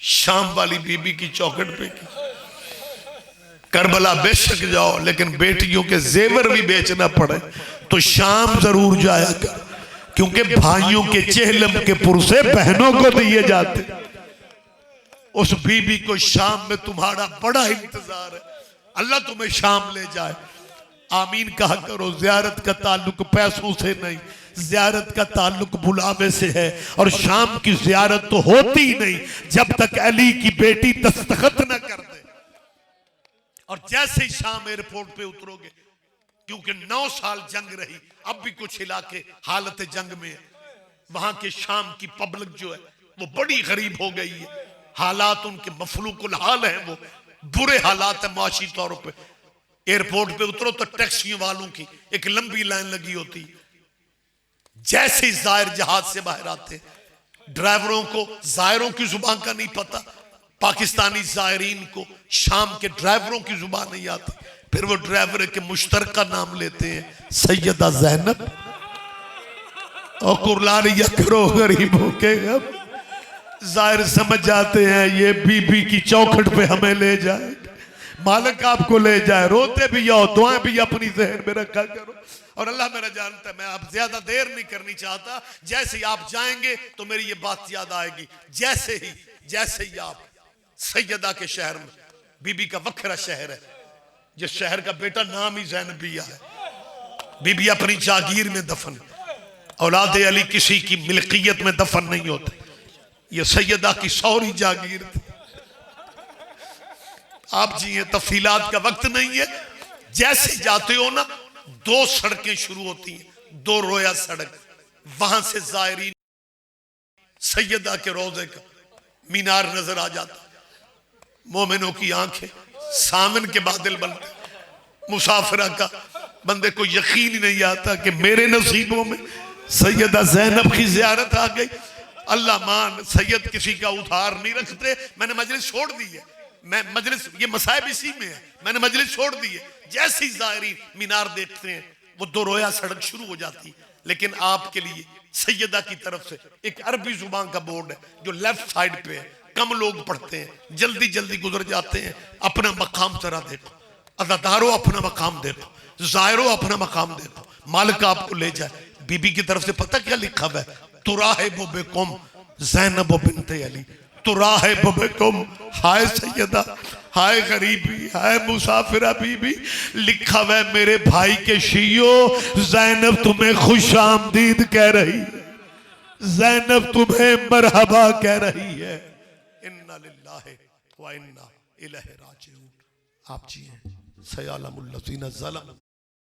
शाम वाली बीबी की चौखट पे की। करबला बेशक जाओ, लेकिन बेटियों के जेवर भी बेचना पड़े तो शाम जरूर जाया कर, क्योंकि भाइयों के चेहलम के पुरसे बहनों को दिए जाते। उस बीबी को शाम में तुम्हारा बड़ा इंतजार है, अल्लाह तुम्हें शाम ले जाए। आमीन कहा करो। जियारत का ताल्लुक पैसों से नहीं, जियारत का ताल्लुक बुलावे से है, और शाम की जियारत तो होती ही नहीं जब तक अली की बेटी दस्तखत न कर दे। और जैसे ही शाम एयरपोर्ट पे उतरोगे, क्योंकि 9 साल जंग रही, अब भी कुछ इलाके हालत जंग में है, वहां के शाम की पब्लिक जो है वो बड़ी गरीब हो गई है। हालात उनके मफलूकुल हाल हैं, वो बुरे हालात है माशी तौर पे। एयरपोर्ट पे उतरो तो टैक्सियों वालों की एक लंबी लाइन लगी होती। जैसे ही जायर जहाज से बाहर आते, ड्राइवरों को जायरों की जुबान का नहीं पता, पाकिस्तानी जायरीन को शाम के ड्राइवरों की जुबान नहीं आती, फिर वो ड्राइवर के मुश्तरका नाम लेते हैं, सैयदा ज़ैनब, और कुरला लिया करो गरीबों के गम। जाहिर समझ जाते हैं ये बीबी की चौखट पे हमें ले जाए, मालिक आपको ले जाए। रोते भी आओ, दुआएं भी अपनी जहन में रखा करो। और अल्लाह मेरा जानता है, मैं आप ज्यादा देर नहीं करनी चाहता। जैसे ही आप जाएंगे तो मेरी ये बात याद आएगी। जैसे ही आप सैयदा के शहर में, बीबी का वखरा शहर है, जिस शहर का बेटा नाम ही ज़ैनबिया है, बीबी अपनी जागीर में दफन, औलाद अली किसी की मिल्कियत में दफन नहीं होते। ये सैयदा की सौरी जागीर थी। आप जिए, तफसीलात का वक्त नहीं है। जैसे जाते हो ना, 2 सड़कें शुरू होती हैं, 2 रोया सड़क, वहां से जायरीन सैयदा के रोजे का मीनार नजर आ जाता। मोमिनों की आंखें सावन के बादल बनते। मुसाफिरा का बंदे को यकीन ही नहीं आता कि मेरे नसीबों में सैयदा ज़ैनब की ज़ियारत आ गई। अल्लाह मान, सैयद किसी का उधार नहीं रखते। मैंने मजलिस छोड़ दी है, मैं मजलिस, ये मसाइब इसी में है, मैंने मजलिस छोड़ दी है। जैसे ही ज़ायरीन मीनार देखते हैं, वो 2 रोया सड़क शुरू हो जाती है। लेकिन आपके लिए सैयदा की तरफ से एक अरबी जुबान का बोर्ड है जो लेफ्ट साइड पे है, कम लोग पढ़ते हैं, जल्दी जल्दी गुजर जाते हैं। अपना मकाम जरा देखो, अदादारो अपना मकाम देखो, जायरो अपना मकाम देखो, मालिक आपको ले जाए। बीबी की तरफ से पता क्या लिखा हुआ है? तुराहिबु बिकुम ज़ैनब बिन्ते अली, तुराहिबु बिकुम, हाय सैयदा, हाय गरीबी, हाय मुसाफिरा बीबी। लिखा हुआ है मेरे भाई के शियो, ज़ैनब तुम्हें खुश आमदीद कह रही है, ज़ैनब तुम्हें मरहबा कह रही है। इन्ना लिल्लाहि व इन्ना इलैहि राजिऊन। आप जिए सयालमुल लज़ीना ज़लमू।